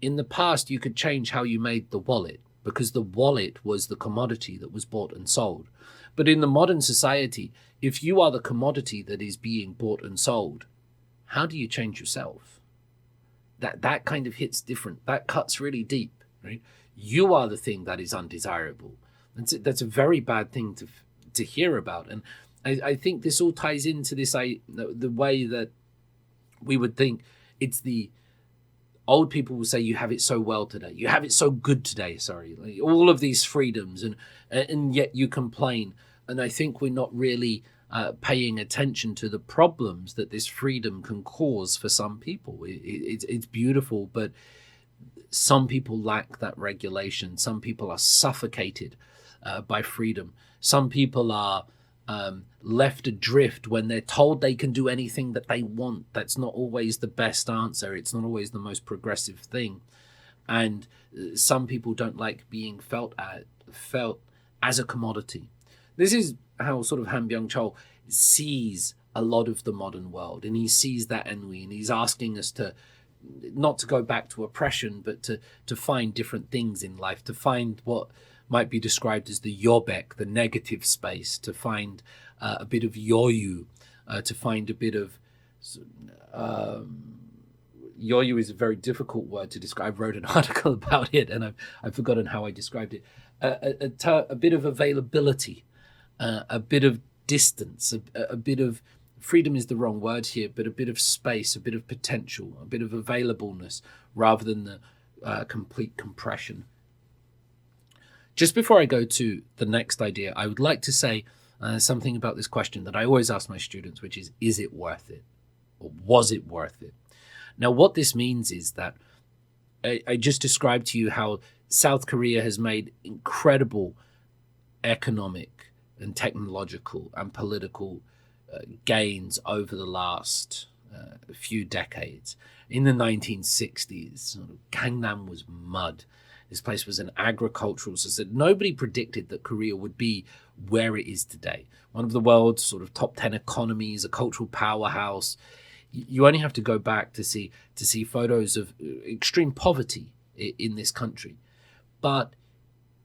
[SPEAKER 1] In the past, you could change how you made the wallet, because the wallet was the commodity that was bought and sold. But in the modern society, if you are the commodity that is being bought and sold, how do you change yourself? That kind of hits different. That cuts really deep, right? You are the thing that is undesirable. That's a very bad thing to hear about. And I think this all ties into this, the way that we would think it's the old people will say, you have it so well today. You have it so good today, sorry. Like, all of these freedoms, and yet you complain. And I think we're not really paying attention to the problems that this freedom can cause for some people. It's beautiful, but some people lack that regulation. Some people are suffocated by freedom. Some people are left adrift when they're told they can do anything that they want. That's not always the best answer. It's not always the most progressive thing. And some people don't like being felt as a commodity. This is how sort of Byung Chul sees a lot of the modern world, and he sees that ennui, and he's asking us to not to go back to oppression, but to find different things in life, to find what might be described as the yobek, the negative space, to find a bit of yoyu, to find a bit of yoyu is a very difficult word to describe. I wrote an article about it, and I've forgotten how I described it. A bit of availability, a bit of distance, a bit of freedom is the wrong word here, but a bit of space, a bit of potential, a bit of availableness, rather than the complete compression. Just before I go to the next idea, I would like to say something about this question that I always ask my students, which is it worth it? Or was it worth it? Now, what this means is that I just described to you how South Korea has made incredible economic and technological and political gains over the last few decades. In the 1960s, Gangnam was mud. This place was an agricultural society. Nobody predicted that Korea would be where it is today. One of the world's sort of top 10 economies, a cultural powerhouse. You only have to go back to see photos of extreme poverty in this country. But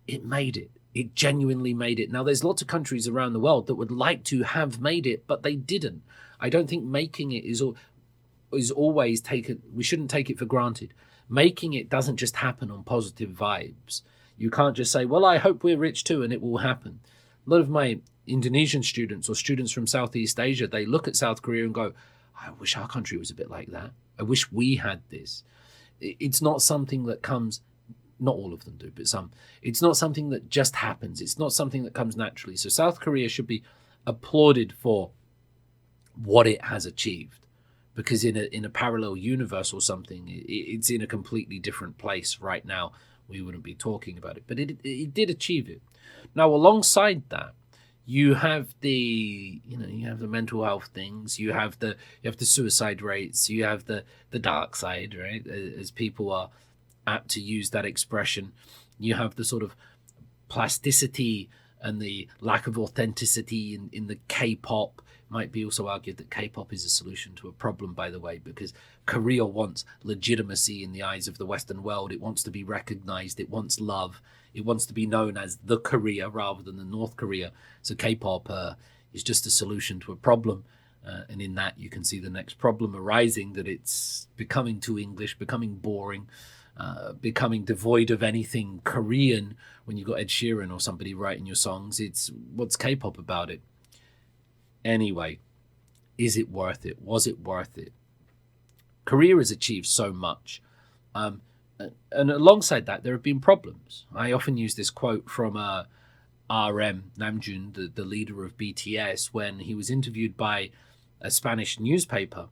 [SPEAKER 1] it made it. It genuinely made it. Now, there's lots of countries around the world that would like to have made it, but they didn't. I don't think making it is always taken. We shouldn't take it for granted. Making it doesn't just happen on positive vibes. You can't just say, well, I hope we're rich too, and it will happen. A lot of my Indonesian students or students from Southeast Asia, they look at South Korea and go, I wish our country was a bit like that. I wish we had this. It's not something that comes, not all of them do, but some. It's not something that just happens. It's not something that comes naturally. So South Korea should be applauded for what it has achieved. Because in a parallel universe or something, it's in a completely different place right now. We wouldn't be talking about it, but it did achieve it. Now, alongside that, you have the mental health things. You have the suicide rates. You have the dark side, right? As people are apt to use that expression. You have the sort of plasticity and the lack of authenticity in the K-pop. Might be also argued that K-pop is a solution to a problem, by the way, because Korea wants legitimacy in the eyes of the Western world. It wants to be recognized. It wants love. It wants to be known as the Korea rather than the North Korea. So K-pop is just a solution to a problem. And in that, you can see the next problem arising, that it's becoming too English, becoming boring, becoming devoid of anything Korean. When you've got Ed Sheeran or somebody writing your songs, it's what's K-pop about it? Anyway, is it worth it? Was it worth it? Korea has achieved so much. And alongside that, there have been problems. I often use this quote from RM Namjoon, the leader of BTS, when he was interviewed by a Spanish newspaper,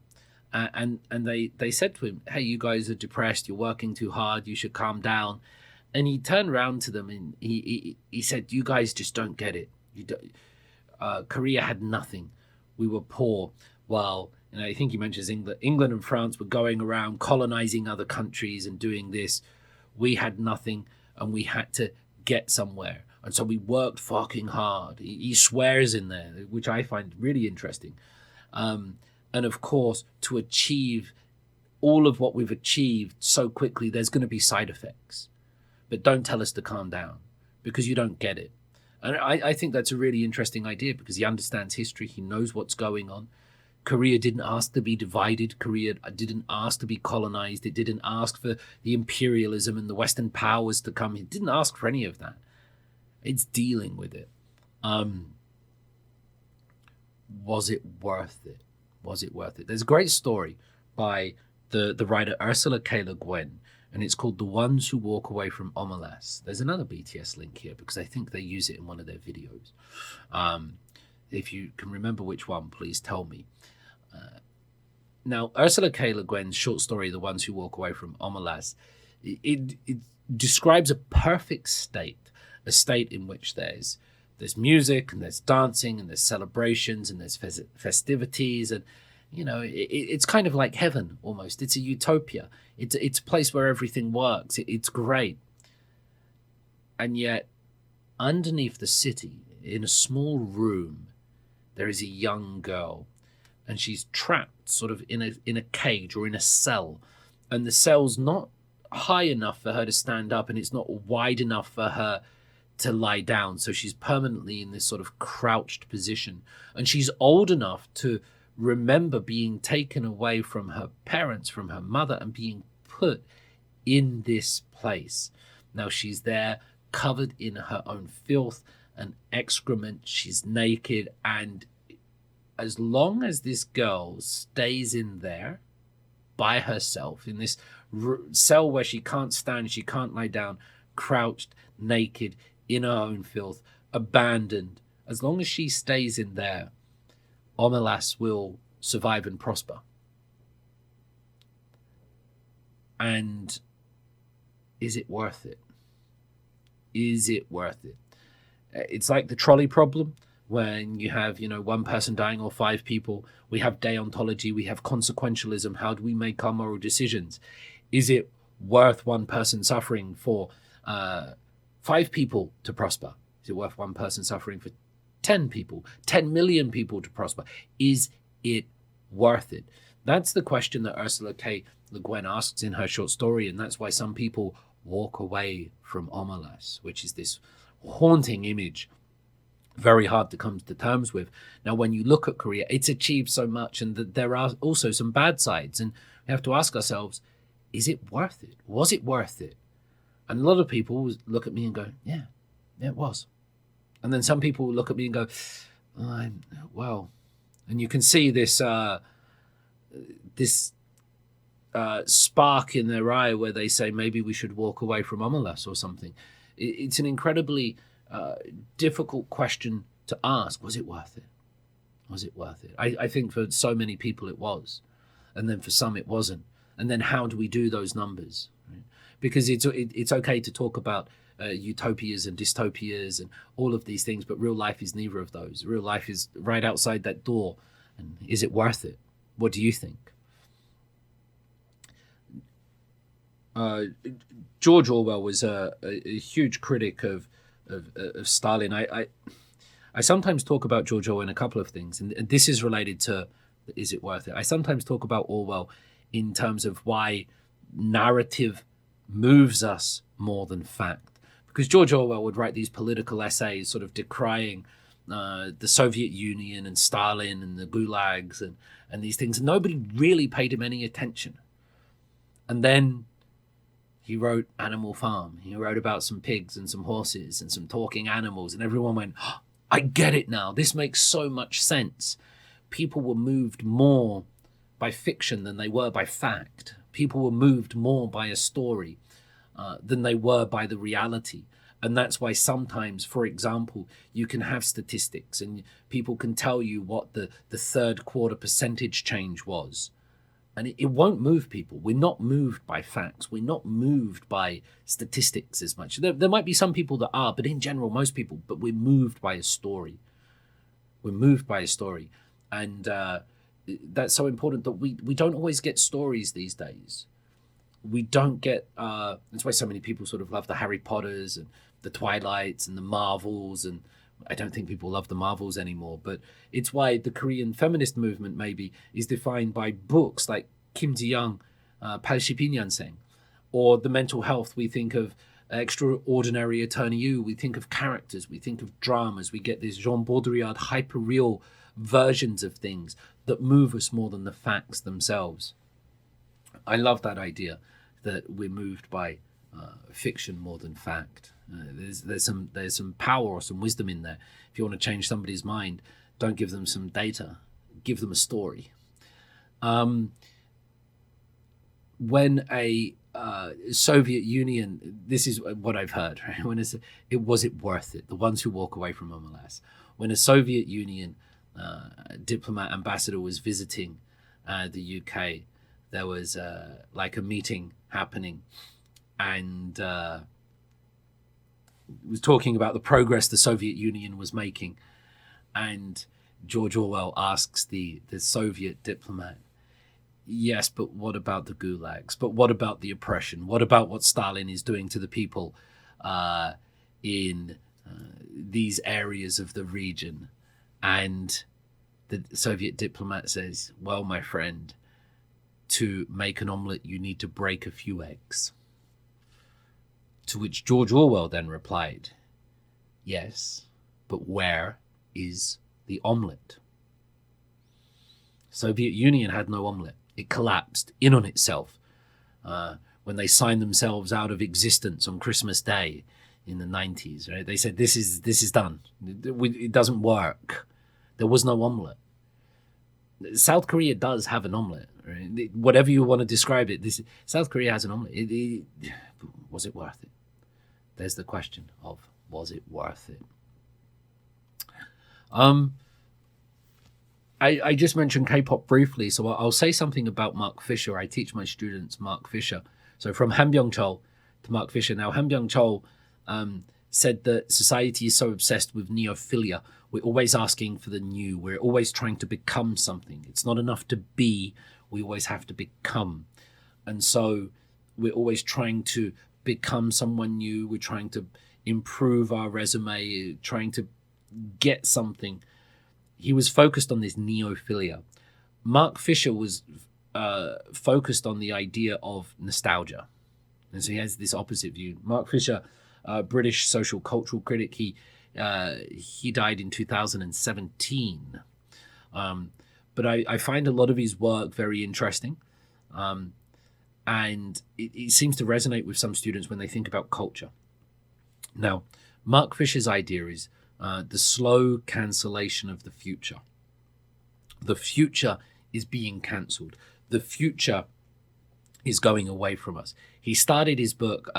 [SPEAKER 1] and they said to him, "Hey, you guys are depressed. You're working too hard. You should calm down." And he turned around to them and he said, "You guys just don't get it. Korea had nothing. We were poor. Well, I think he mentions England and France were going around colonizing other countries and doing this. We had nothing, and we had to get somewhere. And so we worked fucking hard." He swears in there, which I find really interesting. And of course, to achieve all of what we've achieved so quickly, there's going to be side effects. But don't tell us to calm down, because you don't get it. And I think that's a really interesting idea, because he understands history. He knows what's going on. Korea didn't ask to be divided. Korea didn't ask to be colonized. It didn't ask for the imperialism and the Western powers to come. It didn't ask for any of that. It's dealing with it. Was it worth it? Was it worth it? There's a great story by the writer Ursula K. Le Guin, and it's called The Ones Who Walk Away from Omelas. There's another BTS link here, because I think they use it in one of their videos. If you can remember which one, please tell me. Now, Ursula K. Le Guin's short story, The Ones Who Walk Away from Omelas, it describes a perfect state, a state in which there's music and there's dancing and there's celebrations and there's festivities, and it's kind of like heaven almost. It's a utopia. It's a place where everything works. It's great. And yet, underneath the city, in a small room, there is a young girl, and she's trapped sort of in a cage or in a cell, and the cell's not high enough for her to stand up, and it's not wide enough for her to lie down. So she's permanently in this sort of crouched position, and she's old enough to remember being taken away from her parents, from her mother, and being put in this place. Now she's there covered in her own filth and excrement. She's naked, and as long as this girl stays in there by herself, in this cell where she can't stand, she can't lie down, crouched, naked, in her own filth, abandoned, as long as she stays in there, Omelas will survive and prosper. And is it worth it? Is it worth it? It's like the trolley problem, when you have, one person dying or 5 people. We have deontology, we have consequentialism. How do we make our moral decisions? Is it worth one person suffering for 5 people to prosper? Is it worth one person suffering for 10 people, 10 million people to prosper? Is it worth it? That's the question that Ursula K. Le Guin asks in her short story, and that's why some people walk away from Omelas, which is this haunting image, very hard to come to terms with. Now, when you look at Korea, it's achieved so much, and there are also some bad sides, and we have to ask ourselves, is it worth it? Was it worth it? And a lot of people look at me and go, yeah, it was. And then some people look at me and go, well, and you can see this spark in their eye where they say, maybe we should walk away from Omelas or something. It's an incredibly difficult question to ask. Was it worth it? Was it worth it? I think for so many people it was. And then for some it wasn't. And then how do we do those numbers? Right? Because it's okay to talk about utopias and dystopias and all of these things, but real life is neither of those. Real life is right outside that door. And is it worth it? What do you think? George Orwell was a huge critic of Stalin. I sometimes talk about George Orwell in a couple of things, and this is related to is it worth it? I sometimes talk about Orwell in terms of why narrative moves us more than fact. Because George Orwell would write these political essays sort of decrying the Soviet Union and Stalin and the gulags and these things. And nobody really paid him any attention. And then he wrote Animal Farm. He wrote about some pigs and some horses and some talking animals. And everyone went, oh, I get it now. This makes so much sense. People were moved more by fiction than they were by fact. People were moved more by a story. than they were by the reality. And that's why sometimes, for example, you can have statistics and people can tell you what the third quarter percentage change was. And it won't move people. We're not moved by facts. We're not moved by statistics as much. There might be some people that are, but in general, most people, but we're moved by a story. We're moved by a story. And that's so important that we don't always get stories these days. We don't get, that's why so many people sort of love the Harry Potters and the Twilights and the Marvels, and I don't think people love the Marvels anymore, but it's why the Korean feminist movement maybe is defined by books like Kim Ji-young, 82년생, or the mental health. We think of Extraordinary Attorney Yu, we think of characters, we think of dramas, we get these Jean Baudrillard hyper-real versions of things that move us more than the facts themselves. I love that idea that we're moved by fiction more than fact. There's some power or some wisdom in there. If you want to change somebody's mind, don't give them some data, give them a story. When a Soviet Union, this is what I've heard, right? When was it worth it? The ones who walk away from MLS. When a Soviet Union diplomat ambassador was visiting the UK, there was like a meeting happening, and was talking about the progress the Soviet Union was making. And George Orwell asks the Soviet diplomat, yes, but what about the gulags? But what about the oppression? What about what Stalin is doing to the people in these areas of the region? And the Soviet diplomat says, well, my friend, to make an omelette, you need to break a few eggs. To which George Orwell then replied, yes, but where is the omelette? Soviet Union had no omelette. It collapsed in on itself when they signed themselves out of existence on Christmas Day in the 90s. Right? They said, this is done. It doesn't work. There was no omelette. South Korea does have an omelette. Right? Whatever you want to describe it, South Korea has an omelette. Was it worth it? There's the question of, was it worth it? I just mentioned K-pop briefly, so I'll say something about Mark Fisher. I teach my students Mark Fisher. So from Byung Chul to Mark Fisher. Now, Byung Chul said that society is so obsessed with neophilia. We're always asking for the new. We're always trying to become something. It's not enough to be. We always have to become. And so we're always trying to become someone new. We're trying to improve our resume, trying to get something. He was focused on this neophilia. Mark Fisher was focused on the idea of nostalgia. And so he has this opposite view. Mark Fisher, British social cultural critic, he died in 2017. But I find a lot of his work very interesting. And it seems to resonate with some students when they think about culture. Now, Mark Fisher's idea is the slow cancellation of the future. The future is being cancelled. The future is going away from us. He started his book,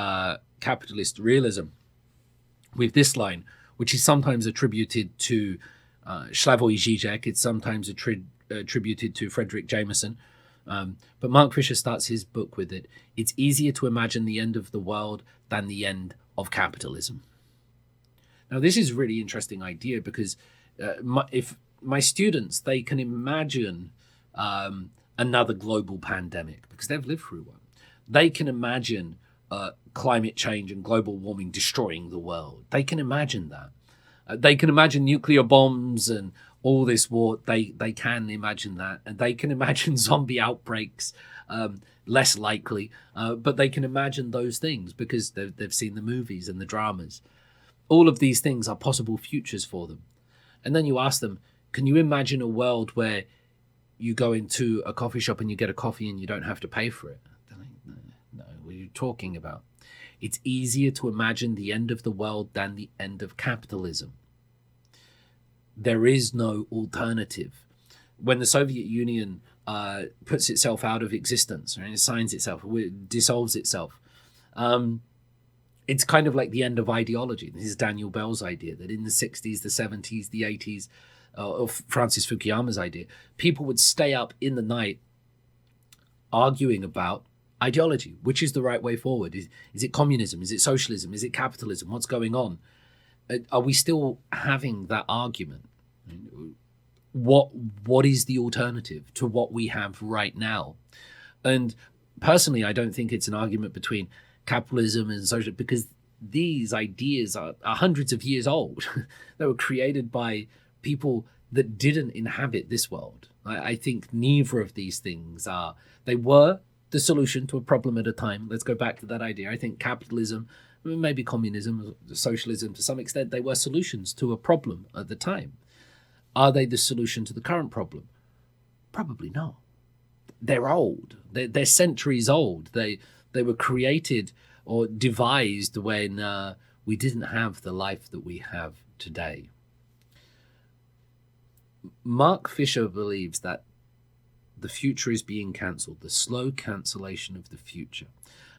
[SPEAKER 1] Capitalist Realism, with this line, which is sometimes attributed to Slavoj Žižek. It's sometimes attributed to Frederick Jameson. But Mark Fisher starts his book with it. It's easier to imagine the end of the world than the end of capitalism. Now, this is a really interesting idea because if my students, they can imagine another global pandemic because they've lived through one. They can imagine climate change and global warming destroying the world. They can imagine that. They can imagine nuclear bombs and all this war. They can imagine that. And they can imagine zombie outbreaks, less likely. But they can imagine those things because they've seen the movies and the dramas. All of these things are possible futures for them. And then you ask them, can you imagine a world where you go into a coffee shop and you get a coffee and you don't have to pay for it? They're like, no, what are you talking about? It's easier to imagine the end of the world than the end of capitalism. There is no alternative. When the Soviet Union puts itself out of existence, right, it signs itself, dissolves itself, It's kind of like the end of ideology. This is Daniel Bell's idea that in the 60s, the 70s, the 80s, or Francis Fukuyama's idea, people would stay up in the night arguing about ideology. Which is the right way forward? Is it communism? Is it socialism? Is it capitalism? What's going on? Are we still having that argument? What is the alternative to what we have right now? And personally, I don't think it's an argument between capitalism and social, because these ideas are hundreds of years old. They were created by people that didn't inhabit this world. I think neither of these things are. They were the solution to a problem at a time. Let's go back to that idea. I think capitalism, maybe communism, socialism to some extent, they were solutions to a problem at the time. Are they the solution to the current problem? Probably not. They're old. They're centuries old. They were created or devised when we didn't have the life that we have today. Mark Fisher believes that the future is being cancelled, the slow cancellation of the future.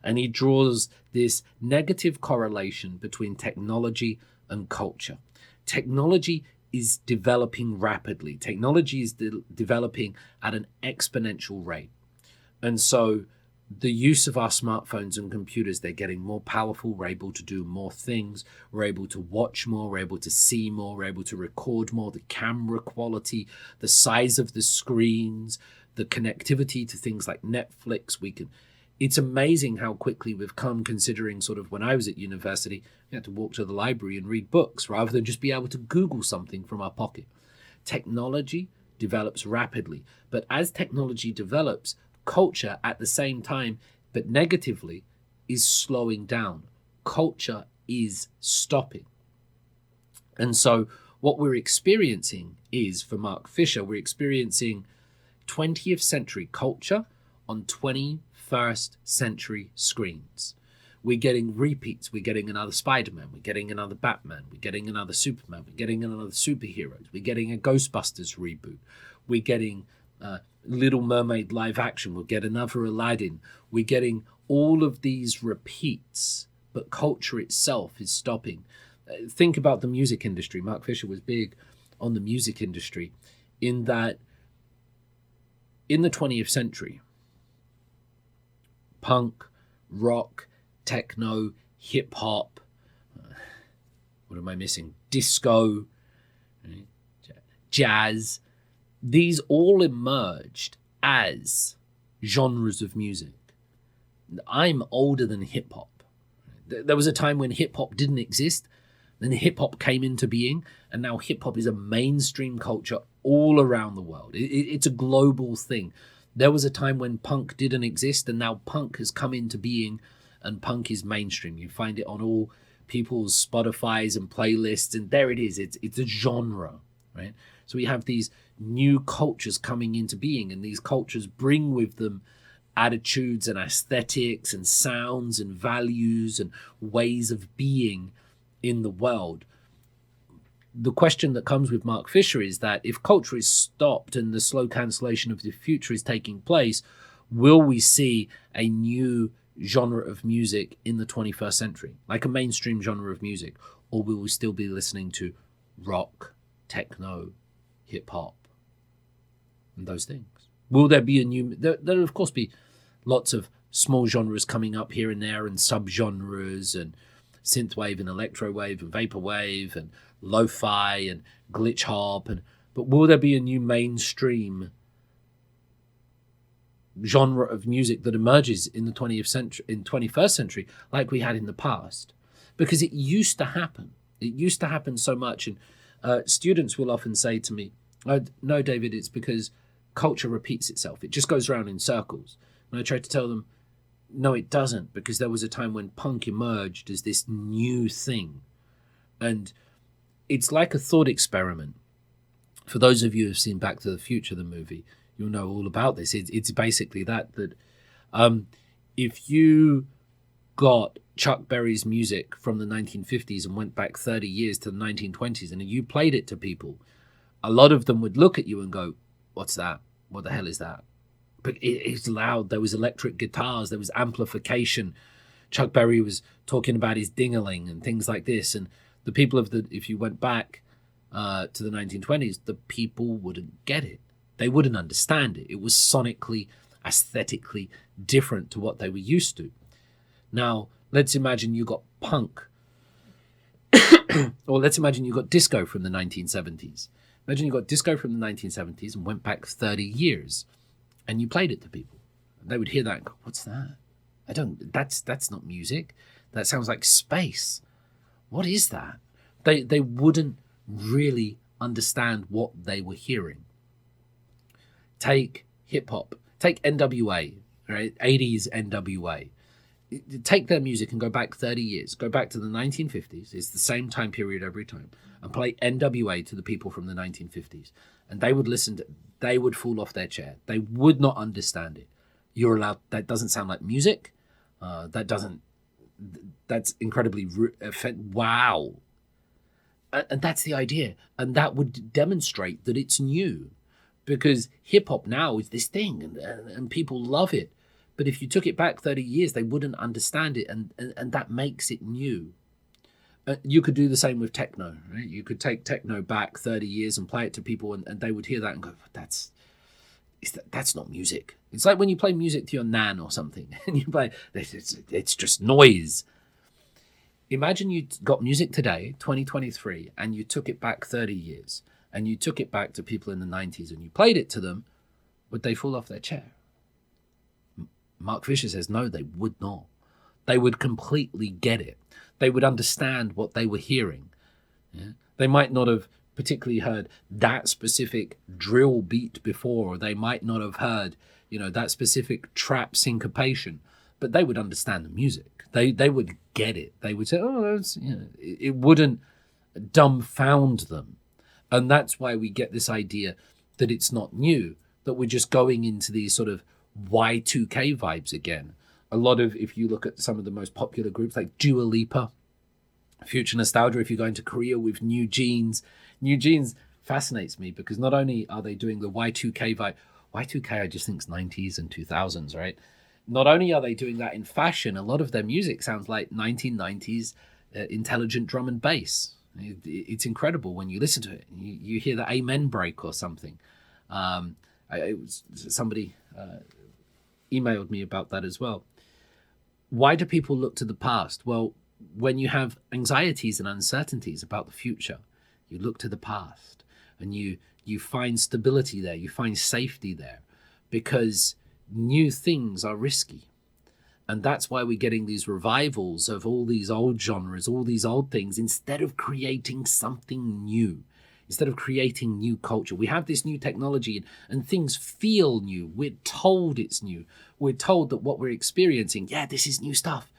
[SPEAKER 1] And he draws this negative correlation between technology and culture. Technology is developing rapidly. Technology is developing at an exponential rate. And so the use of our smartphones and computers, they're getting more powerful. We're able to do more things. We're able to watch more. We're able to see more. We're able to record more. The camera quality, the size of the screens, the connectivity to things like Netflix. It's amazing how quickly we've come, considering sort of when I was at university, we had to walk to the library and read books rather than just be able to Google something from our pocket. Technology develops rapidly. But as technology develops, culture at the same time, but negatively, is slowing down. Culture is stopping. And so what we're experiencing is, for Mark Fisher, we're experiencing 20th century culture on 21st century screens. We're getting repeats. We're getting another Spider-Man. We're getting another Batman. We're getting another Superman. We're getting another superheroes. We're getting a Ghostbusters reboot. We're getting Little Mermaid live action. We'll get another Aladdin. We're getting all of these repeats, but culture itself is stopping. Think about the music industry. Mark Fisher was big on the music industry in that in the 20th century, punk, rock, techno, hip hop, what am I missing? Disco, jazz, these all emerged as genres of music. I'm older than hip hop. There was a time when hip hop didn't exist, then hip hop came into being, and now hip hop is a mainstream culture all around the world. It's a global thing. There was a time when punk didn't exist, and now punk has come into being, and punk is mainstream. You find it on all people's Spotifys and playlists, and there it is. It's a genre, right? So we have these new cultures coming into being, and these cultures bring with them attitudes and aesthetics and sounds and values and ways of being in the world. The question that comes with Mark Fisher is that if culture is stopped and the slow cancellation of the future is taking place, will we see a new genre of music in the 21st century, like a mainstream genre of music, or will we still be listening to rock, techno, hip hop, and those things? Will there be a new? There'll of course be lots of small genres coming up here and there, and subgenres, and synthwave and electrowave and vaporwave and lo-fi and glitch hop, but will there be a new mainstream genre of music that emerges in the 20th century, in 21st century, like we had in the past? Because it used to happen. It used to happen so much, and students will often say to me, "No, David, it's because culture repeats itself. It just goes around in circles." And I try to tell them, no, it doesn't, because there was a time when punk emerged as this new thing. And it's like a thought experiment. For those of you who have seen Back to the Future, the movie, you'll know all about this. It's basically that if you got Chuck Berry's music from the 1950s and went back 30 years to the 1920s and you played it to people, a lot of them would look at you and go, "What's that? What the hell is that?" But it's loud. There was electric guitars. There was amplification Chuck Berry was talking about his ding-a-ling and things like this. And the people if you went back to the 1920s, the people wouldn't get it. They wouldn't understand it. It was sonically, aesthetically different to what they were used to. Now, let's imagine you got punk. Or let's imagine you got disco from the 1970s. Imagine you got disco from the 1970s and went back 30 years and you played it to people. They would hear that and go, what's that? That's not music. That sounds like space. What is that? They wouldn't really understand what they were hearing. Take hip hop, take NWA, right? 80s NWA. Take their music and go back 30 years, go back to the 1950s. It's the same time period every time, and play NWA to the people from the 1950s. And they would listen to, they would fall off their chair. They would not understand it. You're allowed, that doesn't sound like music. That's incredibly, wow. And that's the idea. And that would demonstrate that it's new, because hip hop now is this thing and people love it. But if you took it back 30 years, they wouldn't understand it. And that makes it new. You could do the same with techno, right? You could take techno back 30 years and play it to people, and they would hear that and go, that's not music. It's like when you play music to your nan or something, and you play, it's just noise. Imagine you got music today, 2023, and you took it back 30 years, and you took it back to people in the 90s, and you played it to them. Would they fall off their chair? Mark Fisher says, no, they would not. They would completely get it. They would understand what they were hearing. Yeah? They might not have particularly heard that specific drill beat before, or they might not have heard, that specific trap syncopation, but they would understand the music. They would get it. They would say, oh, that's, it wouldn't dumbfound them. And that's why we get this idea that it's not new, that we're just going into these sort of Y2K vibes again. A lot of, if you look at some of the most popular groups like Dua Lipa, Future Nostalgia, if you're going to Korea with New Jeans fascinates me because not only are they doing the Y2K vibe, Y2K I just think is 90s and 2000s, right? Not only are they doing that in fashion, a lot of their music sounds like 1990s intelligent drum and bass. It's incredible when you listen to it. You hear the amen break or something. Somebody emailed me about that as well. Why do people look to the past? Well, when you have anxieties and uncertainties about the future, you look to the past and you find stability there, you find safety there, because new things are risky. And that's why we're getting these revivals of all these old genres, all these old things, instead of creating something new. Instead of creating new culture, we have this new technology and things feel new. We're told it's new. We're told that what we're experiencing, this is new stuff.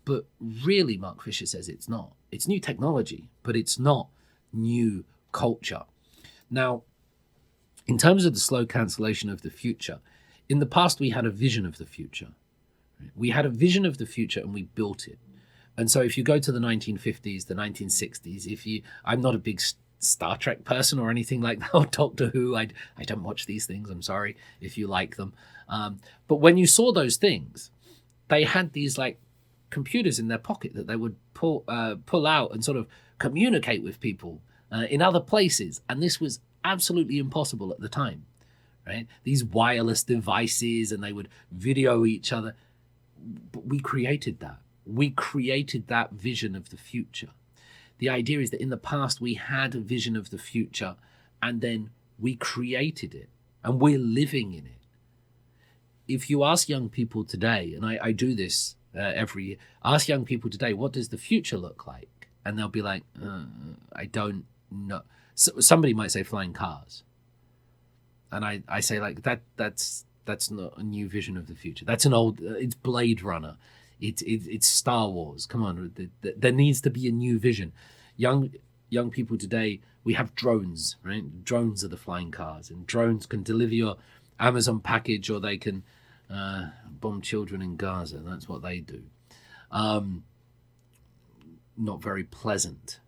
[SPEAKER 1] But really, Mark Fisher says it's not. It's new technology, but it's not new culture. Now, in terms of the slow cancellation of the future, in the past, we had a vision of the future. We had a vision of the future and we built it. And so if you go to the 1950s, the 1960s, I'm not a big Star Trek person or anything like that, or Doctor Who. I don't watch these things. I'm sorry if you like them. But when you saw those things, they had these like computers in their pocket that they would pull out and sort of communicate with people in other places. And this was absolutely impossible at the time, right? These wireless devices, and they would video each other. But we created that. We created that vision of the future. The idea is that in the past, we had a vision of the future and then we created it and we're living in it. If you ask young people today, and I do this every year, ask young people today, what does the future look like? And they'll be like, I don't know. So somebody might say flying cars. And I say like, that's not a new vision of the future. That's an old, it's Blade Runner. It's Star Wars. Come on, there needs to be a new vision. Young people today, we have drones, right? Drones are the flying cars, and drones can deliver your Amazon package, or they can bomb children in Gaza. That's what they do. Not very pleasant.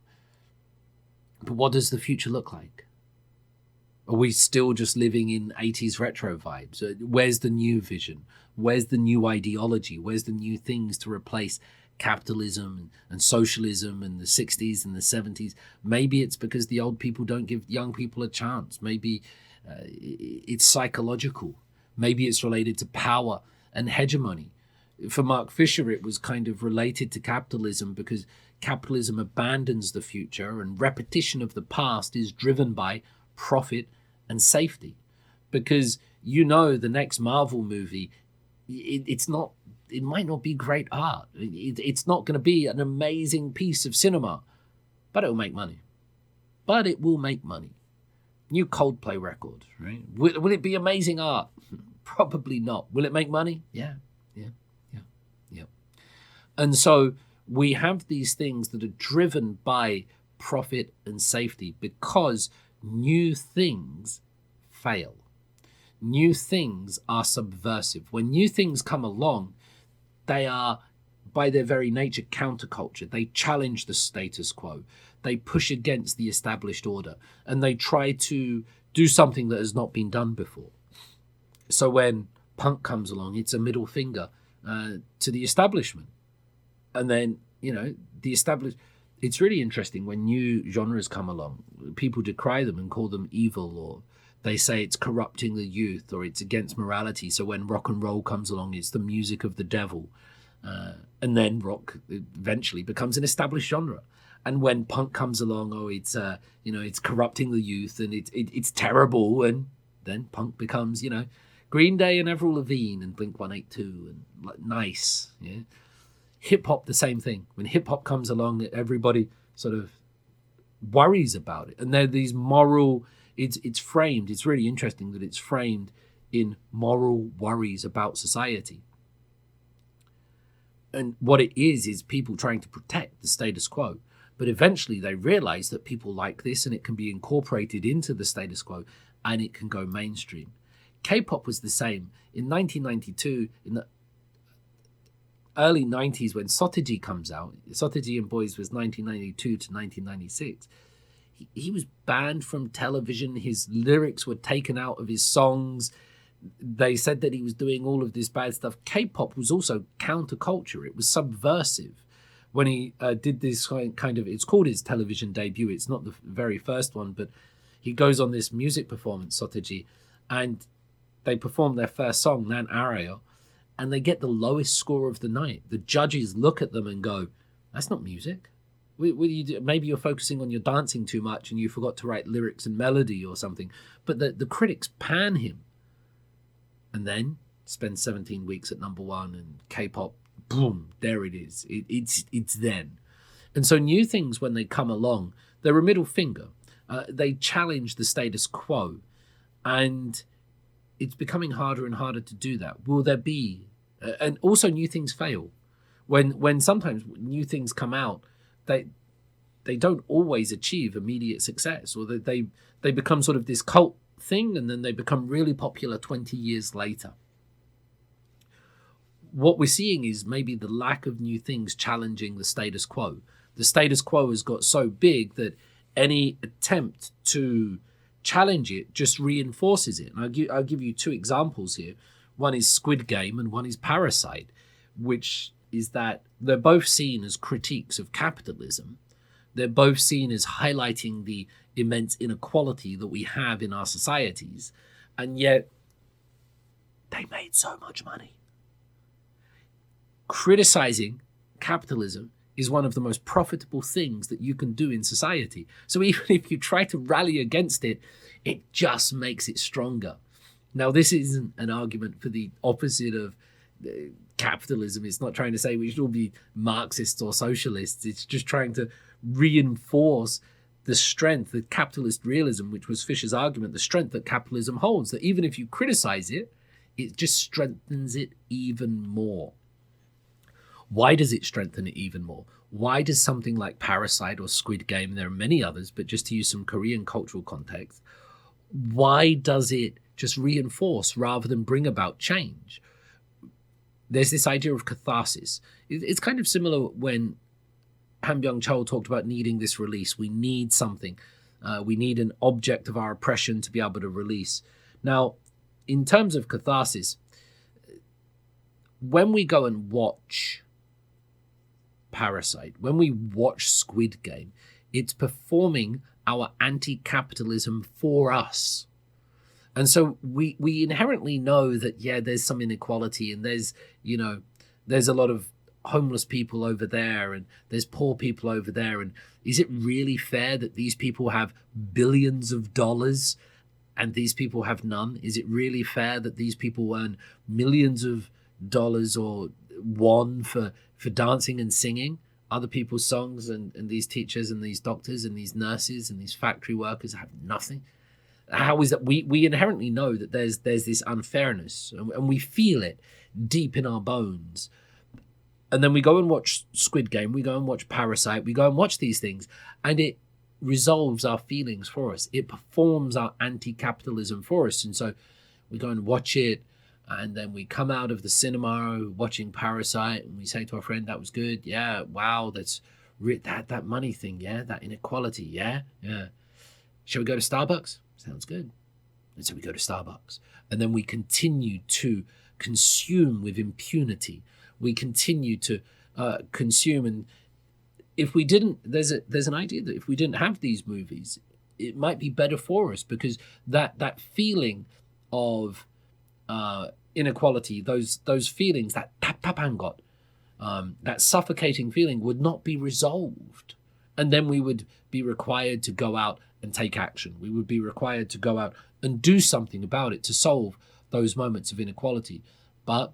[SPEAKER 1] But what does the future look like? Are we still just living in 80s retro vibes? Where's the new vision? Where's the new ideology? Where's the new things to replace capitalism and socialism in the 60s and the 70s? Maybe it's because the old people don't give young people a chance. Maybe it's psychological. Maybe it's related to power and hegemony. For Mark Fisher, it was kind of related to capitalism because capitalism abandons the future and repetition of the past is driven by profit and safety. Because the next Marvel movie, it might not be great art. It's not going to be an amazing piece of cinema, but it will make money. New Coldplay record, right? Will it be amazing art? Probably not. Will it make money? Yeah. And so we have these things that are driven by profit and safety because new things fail. New things are subversive. When new things come along, they are, by their very nature, counterculture. They challenge the status quo. They push against the established order. And they try to do something that has not been done before. So when punk comes along, it's a middle finger to the establishment. And then, it's really interesting when new genres come along, people decry them and call them evil, or they say it's corrupting the youth or it's against morality. So when rock and roll comes along, it's the music of the devil. And then rock eventually becomes an established genre. And when punk comes along, it's corrupting the youth and it's terrible. And then punk becomes, Green Day and Avril Lavigne and Blink-182 and nice, yeah. Hip-hop, the same thing. When hip-hop comes along, everybody sort of worries about it. And there are these moral, it's framed, it's really interesting that it's framed in moral worries about society. And what it is people trying to protect the status quo. But eventually they realize that people like this and it can be incorporated into the status quo and it can go mainstream. K-pop was the same. In 1992, in the early 90s, when Sotaji comes out, Sotaji and Boys was 1992 to 1996, he was banned from television. His lyrics were taken out of his songs. They said that he was doing all of this bad stuff. K-pop was also counterculture. It was subversive. When he did this kind of, it's called his television debut. It's not the very first one, but he goes on this music performance, Sotaji, and they perform their first song, Nan Areo, and they get the lowest score of the night. The judges look at them and go, that's not music. What do you do? Maybe you're focusing on your dancing too much and you forgot to write lyrics and melody or something. But the critics pan him. And then spends 17 weeks at number one and K-pop, boom, there it is. It's then. And so new things, when they come along, they're a middle finger. They challenge the status quo. And it's becoming harder and harder to do that. Will there be, and also new things fail. When sometimes new things come out, they don't always achieve immediate success, or they become sort of this cult thing and then they become really popular 20 years later. What we're seeing is maybe the lack of new things challenging the status quo. The status quo has got so big that any attempt to challenge it just reinforces it. And I'll give you two examples here. One is Squid Game and one is Parasite, which is that they're both seen as critiques of capitalism. They're both seen as highlighting the immense inequality that we have in our societies. And yet they made so much money. Criticizing capitalism is one of the most profitable things that you can do in society. So even if you try to rally against it, it just makes it stronger. Now, this isn't an argument for the opposite of capitalism. It's not trying to say we should all be Marxists or socialists. It's just trying to reinforce the strength, the capitalist realism, which was Fisher's argument, the strength that capitalism holds, that even if you criticize it, it just strengthens it even more. Why does it strengthen it even more? Why does something like Parasite or Squid Game, and there are many others, but just to use some Korean cultural context, why does it just reinforce rather than bring about change? There's this idea of catharsis. It's kind of similar when Byung Chul talked about needing this release. We need something. We need an object of our oppression to be able to release. Now, in terms of catharsis, when we go and watch Parasite, when we watch Squid Game, it's performing our anti-capitalism for us. And so we inherently know that, yeah, there's some inequality, and there's a lot of homeless people over there, and there's poor people over there. And is it really fair that these people have billions of dollars and these people have none? Is it really fair that these people earn millions of dollars or won for dancing and singing other people's songs, and these teachers and these doctors and these nurses and these factory workers have nothing? How is that? We inherently know that there's this unfairness, and we feel it deep in our bones. And then we go and watch Squid Game, we go and watch Parasite, we go and watch these things, and it resolves our feelings for us. It performs our anti-capitalism for us. And so we go and watch it, and then we come out of the cinema watching Parasite, and we say to our friend, that was good. Yeah, wow, that's that money thing, yeah, that inequality, yeah. Shall we go to Starbucks? Sounds good. And so we go to Starbucks. And then we continue to consume with impunity. We continue to consume. And if we didn't, there's an idea that if we didn't have these movies, it might be better for us, because that feeling of inequality, those feelings, that tapangot, that suffocating feeling would not be resolved. And then we would be required to go out and take action. We would be required to go out and do something about it to solve those moments of inequality. But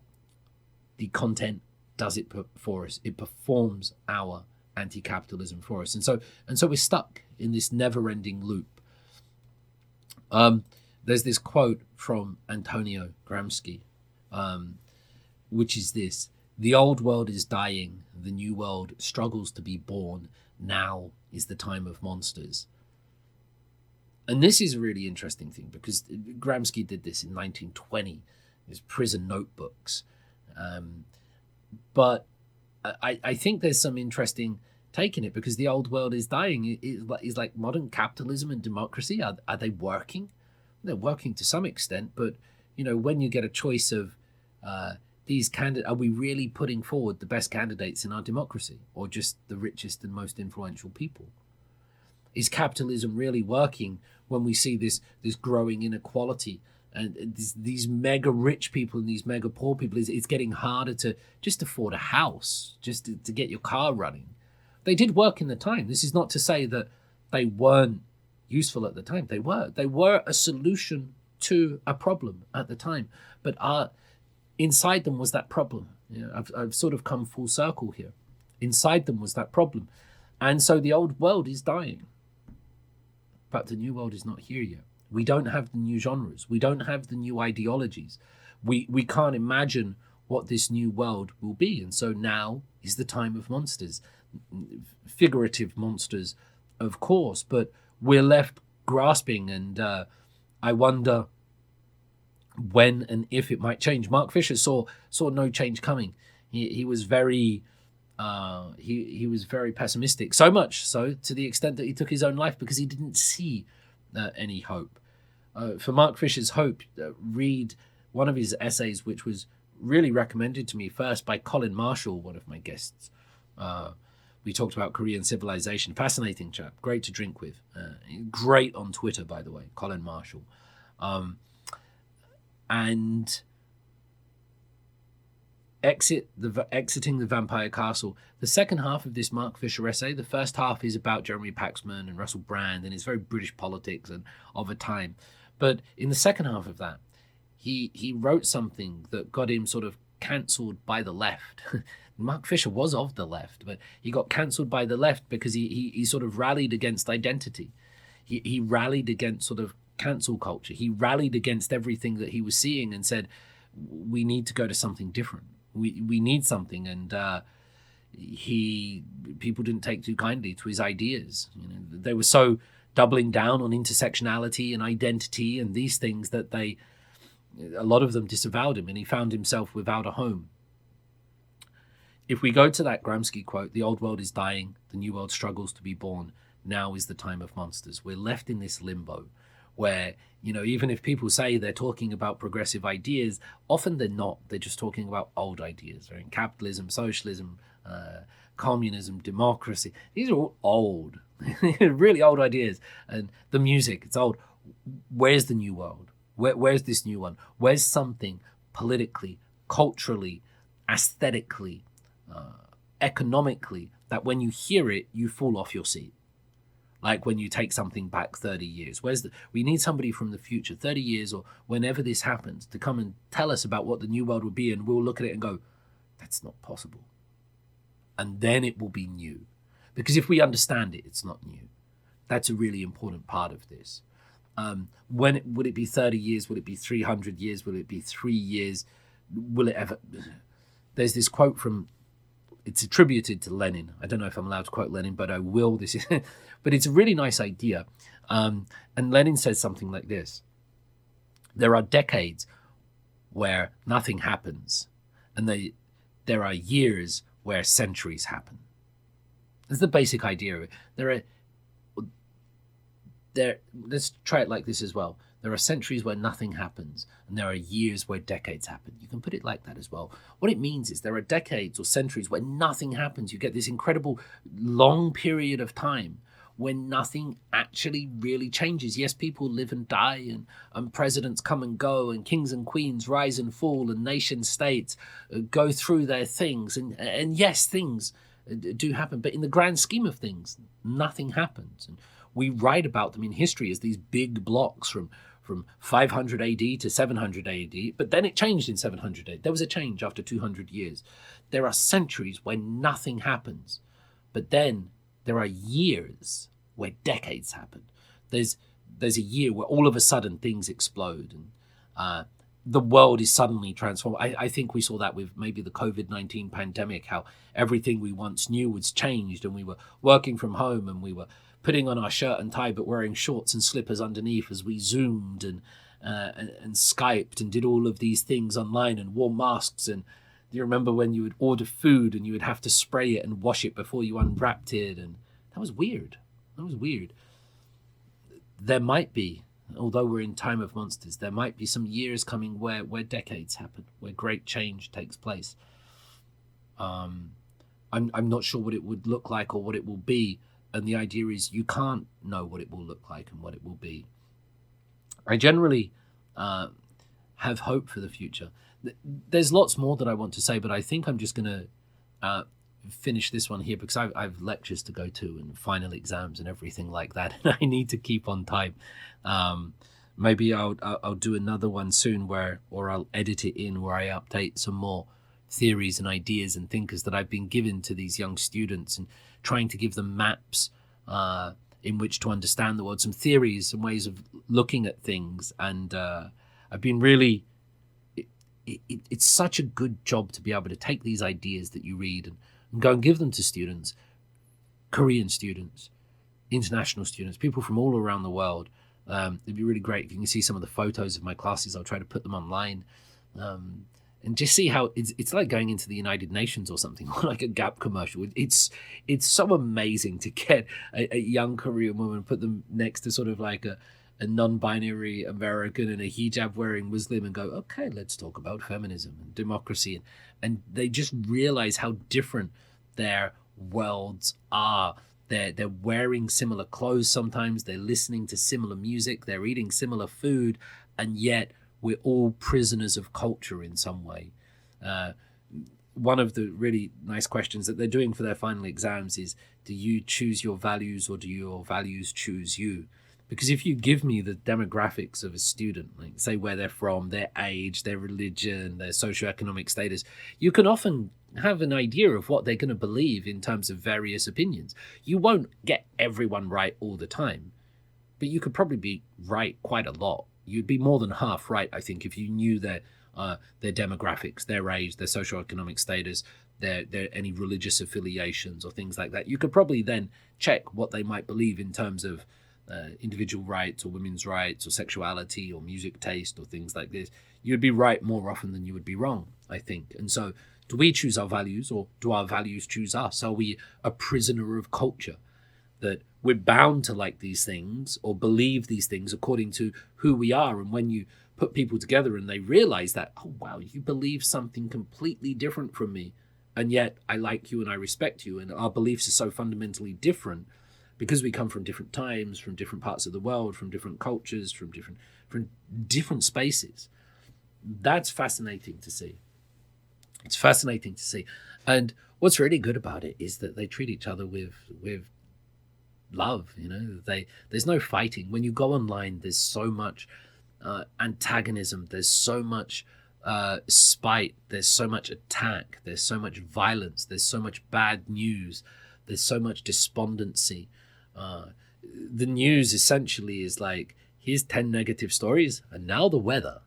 [SPEAKER 1] the content does it for us. It performs our anti-capitalism for us. And so we're stuck in this never-ending loop. There's this quote from Antonio Gramsci, which is this: "The old world is dying, the new world struggles to be born. Now is the time of monsters." And this is a really interesting thing, because Gramsci did this in 1920, his prison notebooks. But I think there's some interesting take in it, because the old world is dying. Is like modern capitalism and democracy, are they working? They're working to some extent, but when you get a choice of these candidates, are we really putting forward the best candidates in our democracy, or just the richest and most influential people? Is capitalism really working when we see this growing inequality, and these mega rich people and these mega poor people? It's getting harder to just afford a house, just to get your car running. They did work in the time. This is not to say that they weren't useful at the time. They were a solution to a problem at the time, but inside them was that problem. I've sort of come full circle here. Inside them was that problem. And so the old world is dying, but the new world is not here yet. We don't have the new genres. We don't have the new ideologies. We can't imagine what this new world will be. And so now is the time of monsters. Figurative monsters, of course, but we're left grasping, and I wonder when and if it might change. Mark Fisher saw no change coming. He was very he was very pessimistic, so much so to the extent that he took his own life, because he didn't see any hope. For Mark Fisher's hope, read one of his essays, which was really recommended to me first by Colin Marshall, one of my guests. We talked about Korean civilization. Fascinating chap, great to drink with. Great on Twitter, by the way, Colin Marshall. And Exiting the Vampire Castle. The second half of this Mark Fisher essay, the first half is about Jeremy Paxman and Russell Brand, and it's very British politics and of a time. But in the second half of that, he wrote something that got him sort of cancelled by the left. Mark Fisher was of the left, but he got cancelled by the left because he sort of rallied against identity. He rallied against sort of cancel culture. He rallied against everything that he was seeing and said, we need to go to something different. We need something. And people didn't take too kindly to his ideas. They were so doubling down on intersectionality and identity and these things that a lot of them disavowed him, and he found himself without a home. If we go to that Gramsci quote, the old world is dying, the new world struggles to be born. now is the time of monsters. We're left in this limbo where, even if people say they're talking about progressive ideas, often they're not. They're just talking about old ideas, right? Capitalism, socialism, communism, democracy. These are all old, really old ideas. And the music, it's old. Where's the new world? Where's this new one? Where's something politically, culturally, aesthetically, economically, that when you hear it, you fall off your seat? Like when you take something back 30 years. We need somebody from the future, 30 years or whenever this happens, to come and tell us about what the new world will be, and we'll look at it and go, that's not possible. And then it will be new. Because if we understand it, it's not new. That's a really important part of this. Would it be 30 years? Would it be 300 years? Will it be 3 years? Will it ever? There's this quote it's attributed to Lenin. I don't know if I'm allowed to quote Lenin, but I will. But it's a really nice idea. And Lenin says something like this: there are decades where nothing happens, and there are years where centuries happen. That's the basic idea of it. Let's try it like this as well. There are centuries where nothing happens, and there are years where decades happen. You can put it like that as well. What it means is there are decades or centuries where nothing happens. You get this incredible long period of time when nothing actually really changes. Yes, people live and die, and presidents come and go, and kings and queens rise and fall, and nation states go through their things. And yes, things do happen, but in the grand scheme of things, nothing happens. And we write about them in history as these big blocks from 500 AD to 700 AD, but then it changed in 700 AD. There was a change after 200 years. There are centuries where nothing happens, but then there are years where decades happen. There's a year where all of a sudden things explode, and the world is suddenly transformed. I think we saw that with maybe the COVID-19 pandemic, how everything we once knew was changed, and we were working from home, and we were putting on our shirt and tie but wearing shorts and slippers underneath as we Zoomed and Skyped and did all of these things online and wore masks. And do you remember when you would order food and you would have to spray it and wash it before you unwrapped it? And that was weird. There might be, although we're in time of monsters, there might be some years coming where decades happen, where great change takes place. I'm not sure what it would look like or what it will be. And the idea is you can't know what it will look like and what it will be. I generally have hope for the future. There's lots more that I want to say, but I think I'm just going to finish this one here because I've lectures to go to and final exams and everything like that, and I need to keep on time. Maybe I'll do another one soon or I'll edit it in where I update some more theories and ideas and thinkers that I've been given to these young students, and trying to give them maps in which to understand the world, some theories, some ways of looking at things. And I've been really, it's such a good job to be able to take these ideas that you read and go and give them to students, Korean students, international students, people from all around the world. It'd be really great if you can see some of the photos of my classes. I'll try to put them online. And just see how it's like going into the United Nations or something, or like a Gap commercial. It's so amazing to get a young Korean woman and put them next to sort of like a non-binary American and a hijab-wearing Muslim and go, okay, let's talk about feminism and democracy. And they just realize how different their worlds are. They're wearing similar clothes sometimes, they're listening to similar music, they're eating similar food, and yet we're all prisoners of culture in some way. One of the really nice questions that they're doing for their final exams is, do you choose your values or do your values choose you? Because if you give me the demographics of a student, like say where they're from, their age, their religion, their socioeconomic status, you can often have an idea of what they're going to believe in terms of various opinions. You won't get everyone right all the time, but you could probably be right quite a lot. You'd be more than half right, I think, if you knew their demographics, their age, their socioeconomic status, their any religious affiliations or things like that. You could probably then check what they might believe in terms of individual rights or women's rights or sexuality or music taste or things like this. You'd be right more often than you would be wrong, I think. And so do we choose our values or do our values choose us? Are we a prisoner of culture? that we're bound to like these things or believe these things according to who we are. And when you put people together and they realize that, oh, wow, you believe something completely different from me, and yet I like you and I respect you, and our beliefs are so fundamentally different because we come from different times, from different parts of the world, from different cultures, from different spaces. That's fascinating to see. It's fascinating to see. And what's really good about it is that they treat each other with love. There's no fighting. When you go online, there's so much antagonism, there's so much spite, there's so much attack, there's so much violence, there's so much bad news, there's so much despondency. The news essentially is like, here's 10 negative stories and now the weather.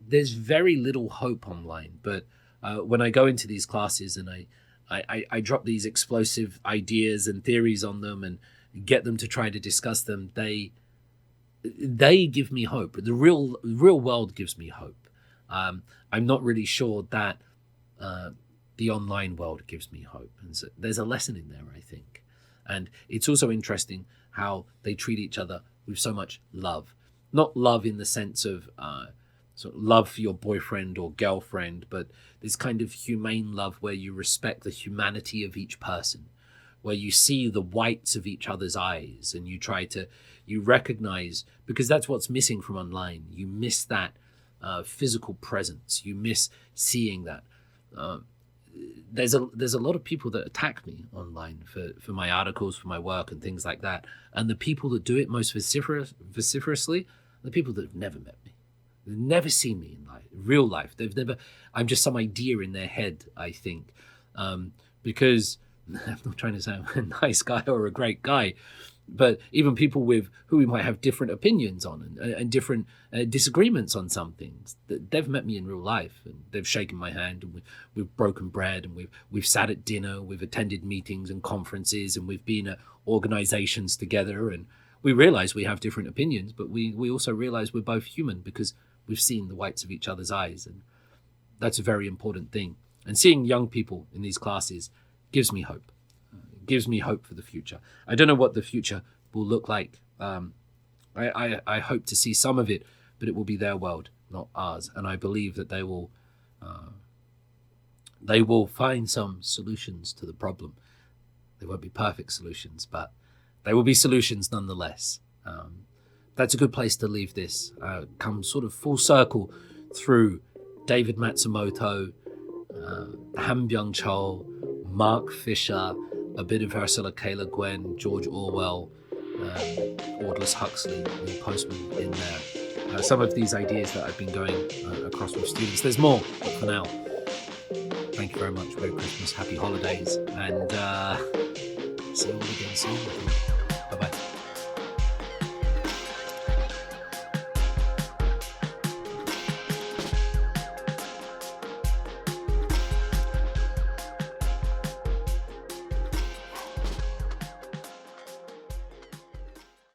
[SPEAKER 1] There's very little hope online. But when I go into these classes and I drop these explosive ideas and theories on them and get them to try to discuss them, they give me hope. The real world gives me hope. I'm not really sure that the online world gives me hope. And so there's a lesson in there, I think. And it's also interesting how they treat each other with so much love. Not love in the sense of sort of love for your boyfriend or girlfriend, but this kind of humane love where you respect the humanity of each person, where you see the whites of each other's eyes and you recognize, because that's what's missing from online. You miss that physical presence. You miss seeing that. There's a lot of people that attack me online for my articles, for my work and things like that. And the people that do it most vociferously are the people that have never met me. They've never seen me in real life. I'm just some idea in their head, I think. Because I'm not trying to say I'm a nice guy or a great guy, but even people who we might have different opinions on and different disagreements on some things, they've met me in real life and they've shaken my hand and we've broken bread and we've sat at dinner, we've attended meetings and conferences and we've been at organizations together, and we realize we have different opinions, but we also realize we're both human because we've seen the whites of each other's eyes, and that's a very important thing. And seeing young people in these classes gives me hope. Gives me hope for the future. I don't know what the future will look like. I hope to see some of it, but it will be their world, not ours. And I believe that they will find some solutions to the problem. They won't be perfect solutions, but they will be solutions nonetheless. That's a good place to leave this. Come sort of full circle through David Matsumoto, Byung Chul, Mark Fisher, a bit of Ursula K. Le Guin, George Orwell, Aldous Huxley, Neil Postman in there. Some of these ideas that I've been going across with students. There's more, but for now, thank you very much. Merry Christmas, happy holidays, and see you all again soon.